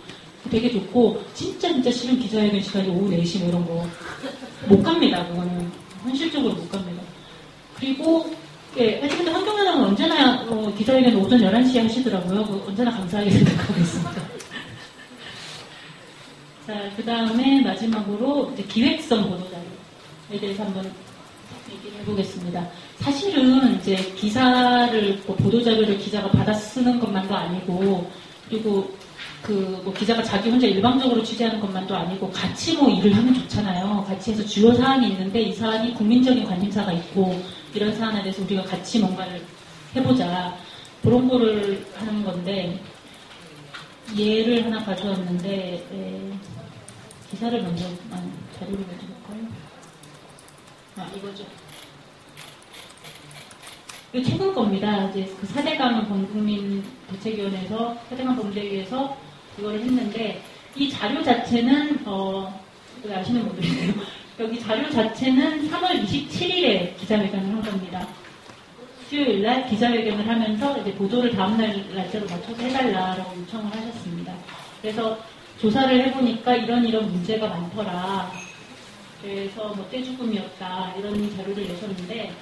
되게 좋고 진짜 싫은 기자회견 시간이 오후 4시 뭐 이런 거 못 갑니다. 그거는 현실적으로 못 갑니다. 그리고 하여튼 환경연합은 언제나 기자회견 오전 11시에 하시더라고요. 언제나 감사하게 생각하고 있습니다. 자, 그 다음에 마지막으로 이제 기획성 보도자료에 대해서 한번 얘기를 해보겠습니다. 사실은 이제 기사를 보도자료를 기자가 받아 쓰는 것만도 아니고 그리고 기자가 자기 혼자 일방적으로 취재하는 것만도 아니고 같이 일을 하면 좋잖아요. 같이 해서 주요 사안이 있는데 이 사안이 국민적인 관심사가 있고 이런 사안에 대해서 우리가 같이 뭔가를 해보자. 그런 거를 하는 건데 예를 하나 가져왔는데 기사를 먼저 자료를 먼저 볼까요? 이거죠. 이거 최근 겁니다. 이제 그 4대강 범국민 대책위원회에서 4대강 범죄위에서 이거를 했는데 이 자료 자체는 아시는 분들이세요. 여기 자료 자체는 3월 27일에 기자회견을 한 겁니다. 수요일날 기자회견을 하면서 이제 보도를 다음날 날짜로 맞춰서 해달라라고 요청을 하셨습니다. 그래서 조사를 해보니까 이런 문제가 많더라. 그래서 떼죽음이었다 이런 자료를 내셨는데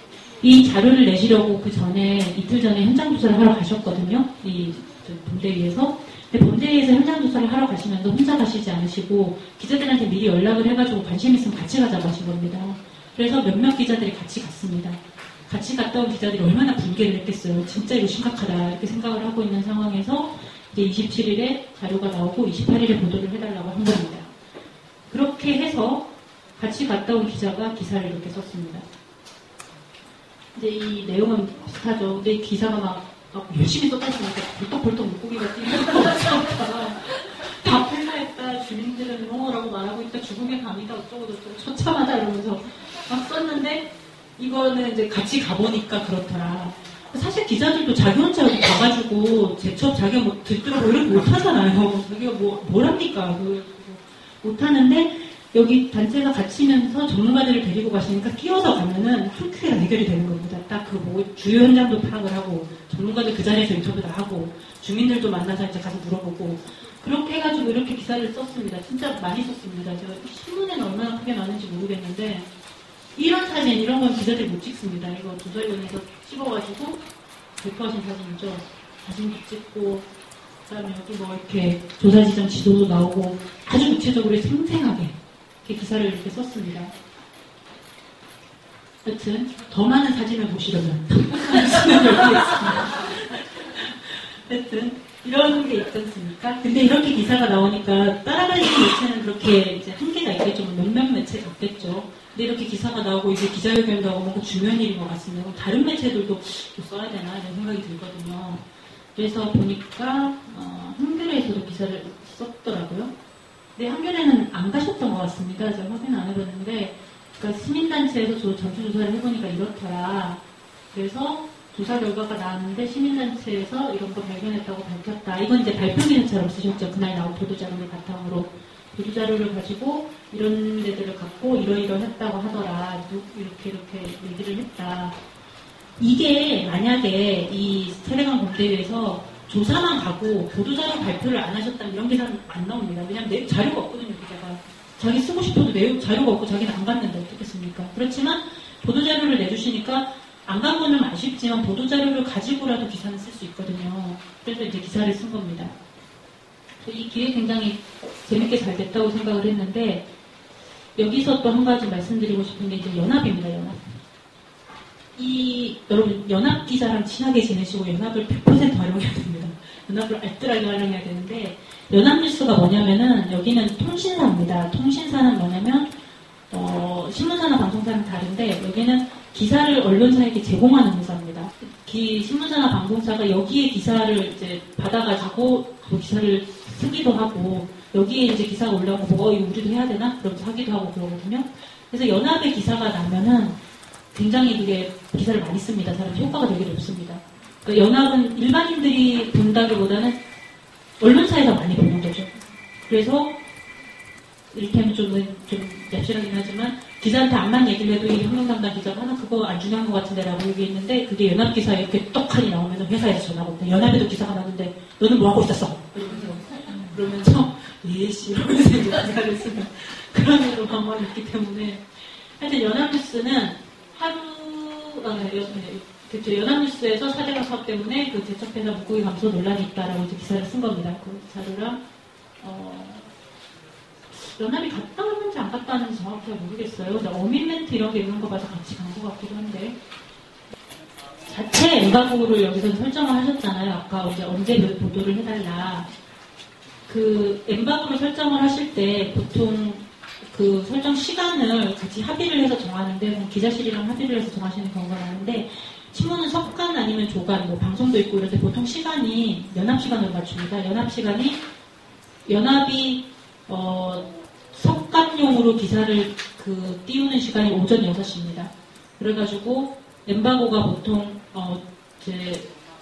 이 자료를 내시려고 그 전에 이틀 전에 현장 조사를 하러 가셨거든요. 이 본대위에서. 근데 본대위에서 현장 조사를 하러 가시면서 혼자 가시지 않으시고 기자들한테 미리 연락을 해가지고 관심 있으면 같이 가자고 하신 겁니다. 그래서 몇몇 기자들이 같이 갔습니다. 같이 갔다 온 기자들이 얼마나 분개를 했겠어요. 진짜 이거 심각하다 이렇게 생각을 하고 있는 상황에서 이제 27일에 자료가 나오고 28일에 보도를 해달라고 한 겁니다. 그렇게 해서 같이 갔다 온 기자가 기사를 이렇게 썼습니다. 이제 이 내용은 비슷하죠. 근데 이 기사가 막 열심히 썼다니까 벌떡벌떡 물고기가 뛰면서 다 펠라했다. 주민들은 홍어라고 말하고 있다. 죽음의 감이다. 어쩌고 처참하다 이러면서 막 썼는데 이거는 이제 같이 가보니까 그렇더라. 사실 기자들도 자기 혼자 여기 가가지고 제첩 자기가 뭐 들더라고 이렇게 못하잖아요. 자기가 뭘 합니까? 못하는데 여기 단체가 갇히면서 전문가들을 데리고 가시니까 끼어서 가면은 한 큐에 해결이 되는 겁니다. 딱 그 뭐 주요 현장도 파악을 하고 전문가들 그 자리에서 인터뷰도 하고 주민들도 만나서 이제 가서 물어보고 그렇게 해가지고 이렇게 기사를 썼습니다. 진짜 많이 썼습니다. 제가 신문에는 얼마나 크게 나는지 모르겠는데 이런 사진 이런 건 기자들이 못 찍습니다. 이거 조사위원회에서 찍어가지고 배포하신 사진이죠. 사진도 찍고 그다음에 여기 뭐 이렇게 조사 지점 지도도 나오고 아주 구체적으로 생생하게 이렇게 기사를 이렇게 썼습니다. 여튼 더 많은 사진을 보시려면 여튼 이런 게 있지 않습니까? 근데 이렇게 기사가 나오니까 따라가는 매체는 그렇게 이제 한계가 있겠죠. 몇몇 매체 같겠죠. 근데 이렇게 기사가 나오고 이제 기자회견도 하고 뭔가 중요한 일인 것 같습니다. 그럼 다른 매체들도 써야 되나 이런 생각이 들거든요. 그래서 보니까 한겨레에서도 기사를 썼더라고요. 근데 한겨레는 안 가셨던 것 같습니다. 제가 확인 안 해봤는데 그러니까 시민단체에서 전수조사를 해보니까 이렇더라. 그래서 조사 결과가 나왔는데 시민단체에서 이런 거 발견했다고 밝혔다. 이건 이제 발표 기능처럼 쓰셨죠. 그날 나온 보도자료를 바탕으로. 보도자료를 가지고 이런 데들을 갖고 이러이러했다고 하더라. 이렇게 얘기를 했다. 이게 만약에 이 세례강 공대회에서 조사만 가고 보도자료 발표를 안 하셨다면 이런 기사는 안 나옵니다. 왜냐하면 자료가 없거든요. 기자가. 자기 쓰고 싶어도 자료가 없고 자기는 안 갔는데 어떻겠습니까? 그렇지만 보도자료를 내주시니까 안 간 거는 아쉽지만 보도자료를 가지고라도 기사는 쓸 수 있거든요. 그래서 이제 기사를 쓴 겁니다. 이 기획 굉장히 재밌게 잘 됐다고 생각을 했는데 여기서 또 한 가지 말씀드리고 싶은 게 이제 연합입니다. 연합. 여러분 연합 기자랑 친하게 지내시고 연합을 100% 활용해야 됩니다. 연합을 알뜰하게 활용해야 되는데 연합뉴스가 뭐냐면은 여기는 통신사입니다. 통신사는 뭐냐면 신문사나 방송사는 다른데 여기는 기사를 언론사에게 제공하는 회사입니다. 신문사나 방송사가 여기에 기사를 이제 받아가지고 그 기사를 쓰기도 하고 여기에 이제 기사가 올라오고 이거 우리도 해야 되나? 그러면서 하기도 하고 그러거든요. 그래서 연합의 기사가 나면은 굉장히 그게 기사를 많이 씁니다. 사람 효과가 되게 높습니다. 그러니까 연합은 일반인들이 본다기보다는 언론사에서 많이 보는 거죠. 그래서 이렇게 하면 좀 얍실하긴 하지만 기자한테 암만 얘기를 해도 이 환경담당 기자가 하나 그거 안 중요한 것 같은데 라고 얘기했는데 그게 연합기사에 이렇게 떡하니 나오면 회사에서 전화가 온대. 연합에도 기사가 나는데 너는 뭐 하고 있었어? 그러면서 예시 이러면서 이제 기사를 쓰는 그런 일로 방법이 있기 때문에 하여튼 연합뉴스는 연합뉴스에서 사대강 사업 때문에 그 제첩회사 물고기 감소 논란이 있다라고 이제 기사를 쓴 겁니다. 그 자료랑 연합이 갔다 왔는지 안 갔다 왔는지 정확히 모르겠어요. 어민 멘트 이런 게 있는 거 봐서 같이 간 것 같기도 한데 자체 엠바고를 여기서 설정을 하셨잖아요. 아까 이제 언제 보도를 해달라. 그 엠바고를 설정을 하실 때 보통 그 설정 시간을 같이 합의를 해서 정하는데 기자실이랑 합의를 해서 정하시는 경우가 많은데 신문은 석간 아니면 조간 뭐 방송도 있고 이럴 때 보통 시간이 연합시간으로 맞춥니다. 연합이 석간용으로 기사를 띄우는 시간이 오전 6시입니다. 그래가지고 엠바고가 보통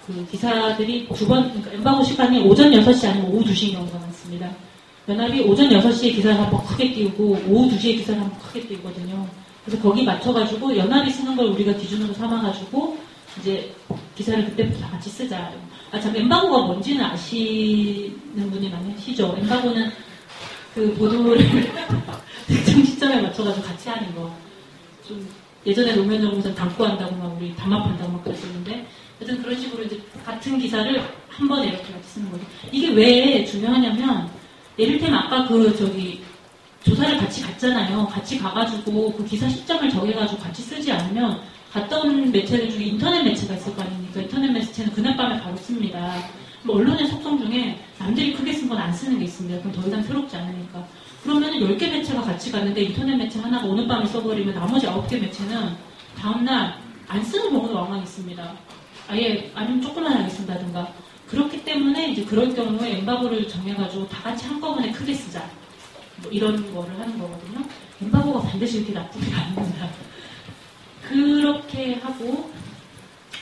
그 기사들이 그러니까 엠바고 시간이 오전 6시 아니면 오후 2시인 경우가 많습니다. 연합이 오전 6시에 기사를 한번 크게 띄우고 오후 2시에 기사를 한번 크게 띄우거든요. 그래서 거기 맞춰가지고 연합이 쓰는 걸 우리가 기준으로 삼아가지고 이제 기사를 그때부터 다 같이 쓰자. 참 엠바고가 뭔지는 아시는 분이 많으시죠? 엠바고는 그 보도를 특정 시점에 맞춰가지고 같이 하는 거. 좀 예전에 노무현 정부에서는 담고 한다고 막 우리 담합한다고 막 그랬었는데 하여튼 그런 식으로 이제 같은 기사를 한 번에 이렇게 같이 쓰는 거죠. 이게 왜 중요하냐면 예를테면 아까 조사를 같이 갔잖아요. 같이 가가지고 그 기사 시점을 정해가지고 같이 쓰지 않으면 갔다 온 매체들 중에 인터넷 매체가 있을 거 아닙니까? 인터넷 매체는 그날 밤에 바로 씁니다. 뭐 언론의 속성 중에 남들이 크게 쓴 건 안 쓰는 게 있습니다. 그럼 더 이상 새롭지 않으니까. 그러면 10개 매체가 같이 갔는데 인터넷 매체 하나가 오늘 밤에 써버리면 나머지 9개 매체는 다음날 안 쓰는 경우도 왕왕 있습니다. 아니면 조금만 하게 쓴다든가. 그렇기 때문에 이제 그럴 경우에 엠바고를 정해가지고 다 같이 한꺼번에 크게 쓰자. 뭐 이런 거를 하는 거거든요. 엠바고가 반드시 이렇게 나쁘게 아닙니다. 그렇게 하고,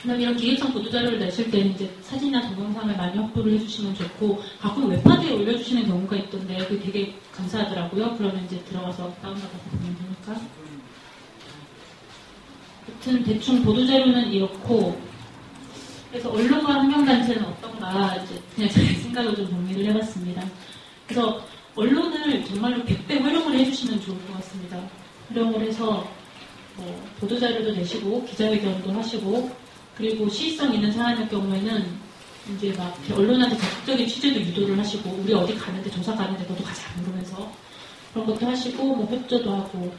그다음에 이런 기획성 보도자료를 내실 때는 이제 사진이나 동영상을 많이 확보를 해주시면 좋고, 가끔 웹파드에 올려주시는 경우가 있던데, 그게 되게 감사하더라고요. 그러면 이제 들어가서 다운받아서 보면 되니까. 아무튼 대충 보도자료는 이렇고, 그래서 언론과 환경단체는 어떤가, 이제 그냥 제 생각을 좀 정리를 해봤습니다. 그래서 언론을 정말로 100배 활용을 해주시면 좋을 것 같습니다. 활용을 해서, 보도자료도 내시고, 기자회견도 하시고, 그리고 시의성 있는 사안일 경우에는 이제 막 언론한테 적극적인 취재도 유도를 하시고, 우리 어디 가는데 조사 가는데 너도 가자 그러면서 그런 것도 하시고, 뭐 협조도 하고,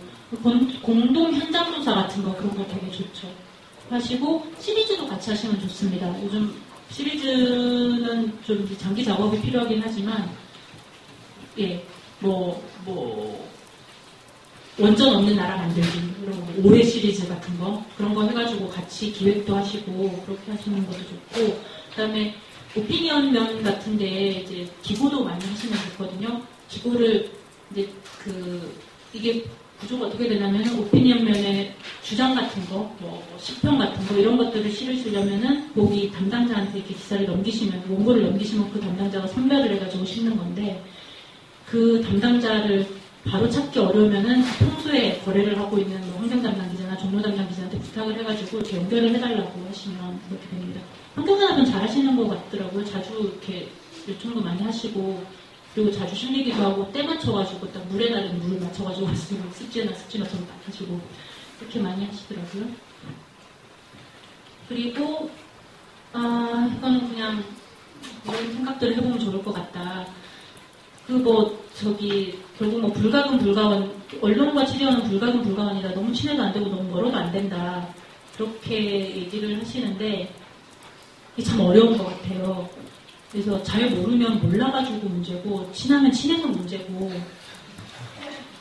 공동 현장 조사 같은 거 그런 거 되게 좋죠. 하시고 시리즈도 같이 하시면 좋습니다. 요즘 시리즈는 좀 이제 장기 작업이 필요하긴 하지만, 예, 원전 없는 나라 만들기, 이런 거, 올해 시리즈 같은 거, 그런 거 해가지고 같이 기획도 하시고, 그렇게 하시는 것도 좋고, 그 다음에 오피니언 면 같은데, 이제 기고도 많이 하시면 좋거든요. 기고를, 이제 이게 구조가 어떻게 되냐면, 오피니언 면에 주장 같은 거, 시평 같은 거, 이런 것들을 실으시려면은, 거기 담당자한테 이렇게 기사를 넘기시면, 원고를 넘기시면 그 담당자가 선별을 해가지고 싣는 건데, 그 담당자를 바로 찾기 어려우면은 평소에 거래를 하고 있는 환경 담당 기자나 종로 담당 기자한테 부탁을 해가지고 이렇게 연결을 해달라고 하시면 그렇게 됩니다. 환경산업은 잘 하시는 것 같더라고요. 자주 이렇게 요청도 많이 하시고, 그리고 자주 실리기도 하고, 때 맞춰가지고 딱 물에 나른 물을 맞춰가지고 하시고, 습지 맞춰서 딱 하시고, 그렇게 많이 하시더라고요. 그리고 이거는 그냥 이런 생각들을 해보면 좋을 것 같다. 결국 불가근 불가원, 언론과 취재원은 불가근 불가원이다. 너무 친해도 안 되고 너무 멀어도 안 된다. 그렇게 얘기를 하시는데, 이게 참 어려운 것 같아요. 그래서 잘 모르면 몰라가지고 문제고, 친하면 친해서 문제고,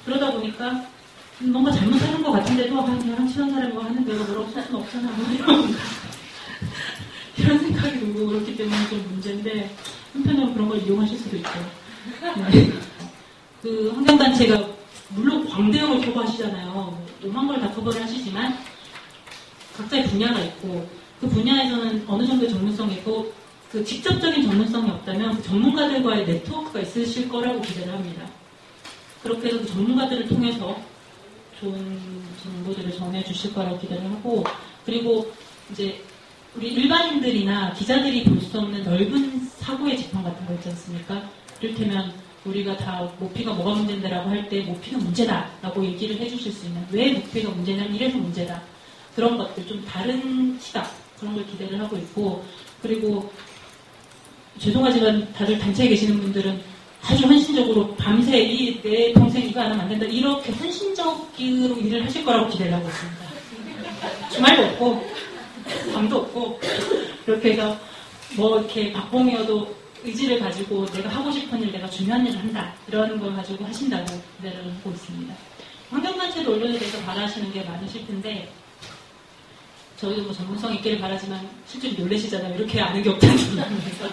그러다 보니까 뭔가 잘못하는 것 같은데도, 걔랑 친한 사람과 하는 대로 뭐라고 할 수는 없잖아. 이런 생각이 들고, 그렇기 때문에 좀 문제인데, 한편으로 그런 걸 이용하실 수도 있고. 네. 그 환경단체가 물론 광대역을 커버하시잖아요. 5만 걸 다 커버를 하시지만 각자의 분야가 있고, 그 분야에서는 어느 정도의 전문성이 있고, 그 직접적인 전문성이 없다면 그 전문가들과의 네트워크가 있으실 거라고 기대를 합니다. 그렇게 해서 그 전문가들을 통해서 좋은 정보들을 전해주실 거라고 기대를 하고, 그리고 이제 우리 일반인들이나 기자들이 볼 수 없는 넓은 사고의 지평 같은 거 있지 않습니까? 이를테면 우리가 다 모피가 뭐가 문제인데라고 할 때 모피는 문제다 라고 얘기를 해주실 수 있는, 왜 모피가 문제냐면 이래서 문제다, 그런 것들, 좀 다른 시각, 그런 걸 기대를 하고 있고, 그리고 죄송하지만 다들 단체에 계시는 분들은 아주 헌신적으로 밤새 내 동생 이거 안 하면 안 된다, 이렇게 헌신적으로 일을 하실 거라고 기대를 하고 있습니다. 주말도 없고 밤도 없고, 이렇게 해서 이렇게 박봉이어도 의지를 가지고 내가 하고 싶은 일, 내가 중요한 일을 한다, 이런 걸 가지고 하신다고 기대를 하고 있습니다. 환경단체도 언론에 대해서 바라시는 게 많으실 텐데, 저희도 전문성 있기를 바라지만 실제로 놀라시잖아요. 이렇게 아는 게 없다는 얘기에서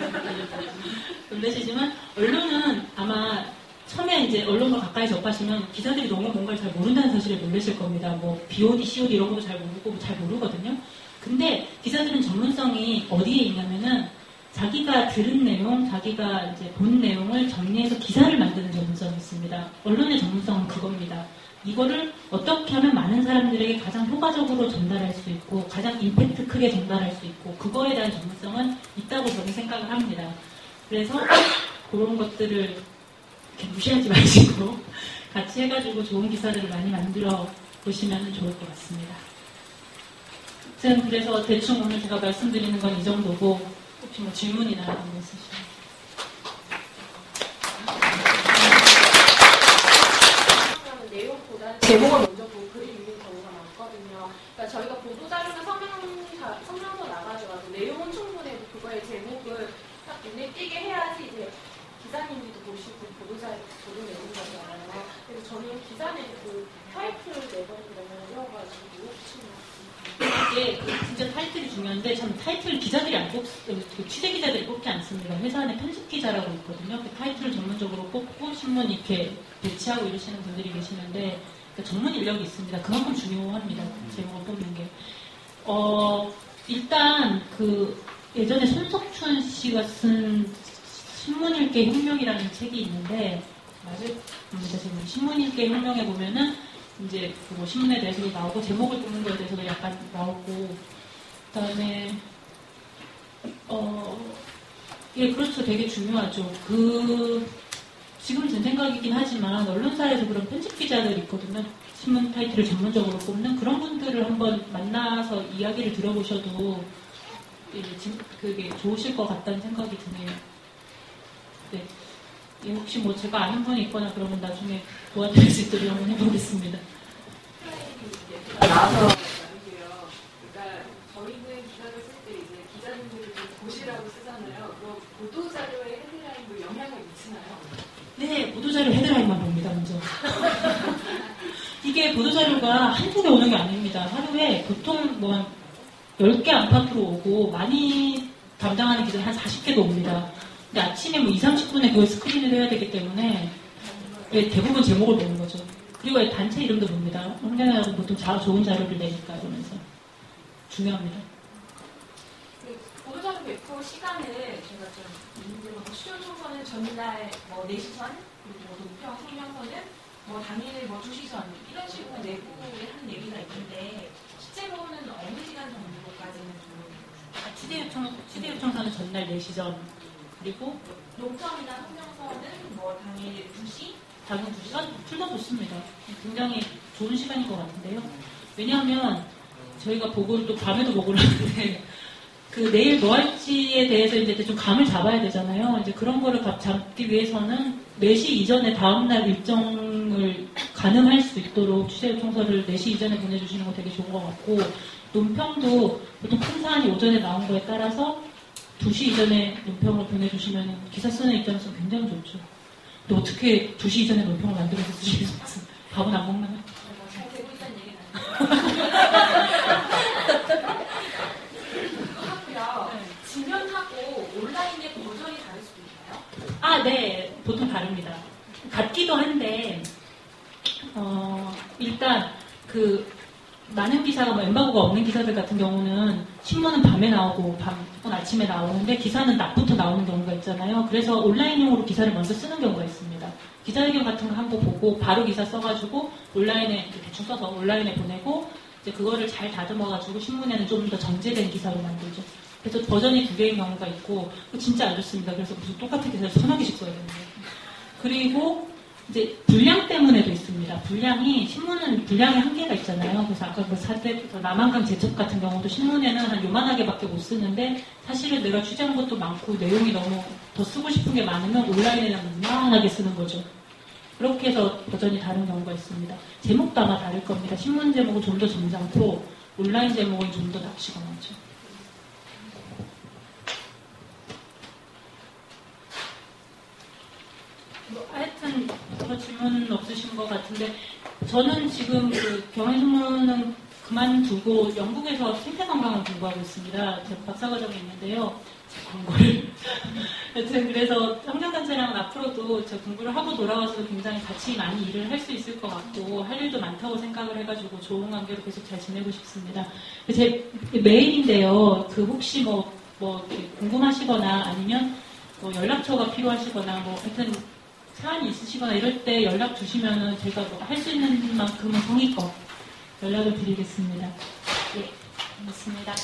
놀라시지만, 언론은 아마 처음에 이제 언론과 가까이 접하시면 기자들이 너무 뭔가를 잘 모른다는 사실에 놀라실 겁니다. BOD, COD 이런 것도 잘 모르고 잘 모르거든요. 근데 기자들은 전문성이 어디에 있냐면은, 자기가 들은 내용, 자기가 이제 본 내용을 정리해서 기사를 만드는 전문성이 있습니다. 언론의 전문성은 그겁니다. 이거를 어떻게 하면 많은 사람들에게 가장 효과적으로 전달할 수 있고, 가장 임팩트 크게 전달할 수 있고, 그거에 대한 전문성은 있다고 저는 생각을 합니다. 그래서 그런 것들을 이렇게 무시하지 마시고 같이 해가지고 좋은 기사들을 많이 만들어 보시면 좋을 것 같습니다. 그래서 대충 오늘 제가 말씀드리는 건 이 정도고, 혹시 질문이나 이런 거 있으시면. 내용보다는 제목을 먼저 보고 글을 읽는 경우가 많거든요. 그러니까 저희가 보도자료나 성명서 나가져가도 내용은 충분해도 그거의 제목을 딱 눈에 띄게 해야지 이제 기자님들도 보시고 보도 내는 거잖아요. 그래서 저는 기자님 그 타이틀을 내버리면 어려워가지고 이게 진짜 타이틀이 중요한데, 참 타이틀 기자들이 안 취재 기자들이 뽑지 않습니다. 회사 안에 편집 기자라고 있거든요. 그 타이틀을 전문적으로 뽑고 신문 이렇게 배치하고 이러시는 분들이 계시는데, 그러니까 전문 인력이 있습니다. 그만큼 중요합니다. 제목을 뽑는 게. 일단 예전에 손석춘 씨가 쓴 신문일개 혁명이라는 책이 있는데, 맞을 겁니다. 제목. 신문일개 혁명에 보면은 이제 뭐 신문에 대해서도 나오고 제목을 뽑는 거에 대해서도 약간 나오고, 그다음에 예, 그렇죠. 되게 중요하죠. 지금 제 생각이긴 하지만 언론사에서 그런 편집 기자들 있거든요. 신문 타이틀을 전문적으로 뽑는 그런 분들을 한번 만나서 이야기를 들어보셔도 예, 그게 좋으실 것 같다는 생각이 드네요. 네. 예, 혹시 뭐 제가 아는 분이 있거나 그러면 나중에 도와드릴 수 있도록 한번 해보겠습니다. 나와서 말할게요. 그러니까 저희는 기사를 쓸 때 이제 기자님들을 좀 보시라고 쓰잖아요. 그럼 보도자료에 헤드라인도 영향을 미치나요? 네, 보도자료 헤드라인만 봅니다, 먼저. 이게 보도자료가 한두 개 오는 게 아닙니다. 하루에 보통 뭐 한 10개 안팎으로 오고, 많이 담당하는 기자는 한 40개도 옵니다. 근데 아침에 뭐 20-30분에 그걸 스크린을 해야 되기 때문에 대부분 제목을 보는 거죠. 그리고 단체 이름도 봅니다. 홍련회하고 보통 좋은 자료를 내니까 이러면서. 중요합니다. 보도자료 배포 시간을 제가 좀 있는데, 수요 총선은 전날 4시 전, 그리고 논평 성명서는 당일 2시 전, 이런 식으로 내부에 한 얘기가 있는데, 실제로는 어느 시간 정도까지는 좀. 취재 요청서는 전날 4시 전, 그리고 논평이나 성명서는 당일 2시? 당일 2시간? 둘 다 좋습니다. 굉장히 좋은 시간인 것 같은데요. 왜냐하면 저희가 보고를 또 밤에도 보고를 하는데, 내일 뭐 할지에 대해서 이제 좀 감을 잡아야 되잖아요. 이제 그런 거를 잡기 위해서는 4시 이전에 다음날 일정을 가능할 수 있도록 취재 요청서를 4시 이전에 보내주시는 거 되게 좋은 것 같고, 논평도 보통 큰 사안이 오전에 나온 거에 따라서 2시 이전에 논평을 보내주시면 기사 쓰는 입장에서 굉장히 좋죠. 근데 어떻게 2시 이전에 논평을 만들어서 쓰시겠어요? 밥은 안 먹나요? 잘 되고 있다는 얘기는 아니에요. 하고요. 지면하고 온라인의 버전이 다를 수도 있나요? 네. 보통 다릅니다. 같기도 한데, 일단, 많은 기사가 엠바고가 없는 기사들 같은 경우는 신문은 밤에 나오고 혹은 아침에 나오는데 기사는 낮부터 나오는 경우가 있잖아요. 그래서 온라인용으로 기사를 먼저 쓰는 경우가 있습니다. 기자회견 같은 거 한 거 보고 바로 기사 써가지고 온라인에 대충 써서 온라인에 보내고 이제 그거를 잘 다듬어가지고 신문에는 좀 더 정제된 기사로 만들죠. 그래서 버전이 2개인 경우가 있고 진짜 안 좋습니다. 그래서 무슨 똑같은 기사를 1000개씩 써야 되는 거예요. 그리고 이제 분량 때문에도 있습니다. 신문은 분량이 한계가 있잖아요. 그래서 아까 남한강 제첩 같은 경우도 신문에는 한 요만하게밖에 못 쓰는데 사실은 내가 취재한 것도 많고 내용이 너무 더 쓰고 싶은 게 많으면 온라인에는 요만하게 쓰는 거죠. 그렇게 해서 버전이 다른 경우가 있습니다. 제목도 아마 다를 겁니다. 신문 제목은 좀 더 점잖고 온라인 제목은 좀 더 납치가 많죠. 하여튼 질문 없으신 것 같은데 저는 지금 경향신문은 그만두고 영국에서 생태관광을 공부하고 있습니다. 제 박사과정이 있는데요. 제 광고를 여튼 그래서 환경단체랑 앞으로도 제 공부를 하고 돌아와서 굉장히 같이 많이 일을 할 수 있을 것 같고 할 일도 많다고 생각을 해가지고 좋은 관계로 계속 잘 지내고 싶습니다. 제 메일인데요. 혹시 궁금하시거나 아니면 연락처가 필요하시거나 하여튼 사안이 있으시거나 이럴 때 연락 주시면은 제가 할 수 있는 만큼은 성의껏 연락을 드리겠습니다. 예, 고맙습니다.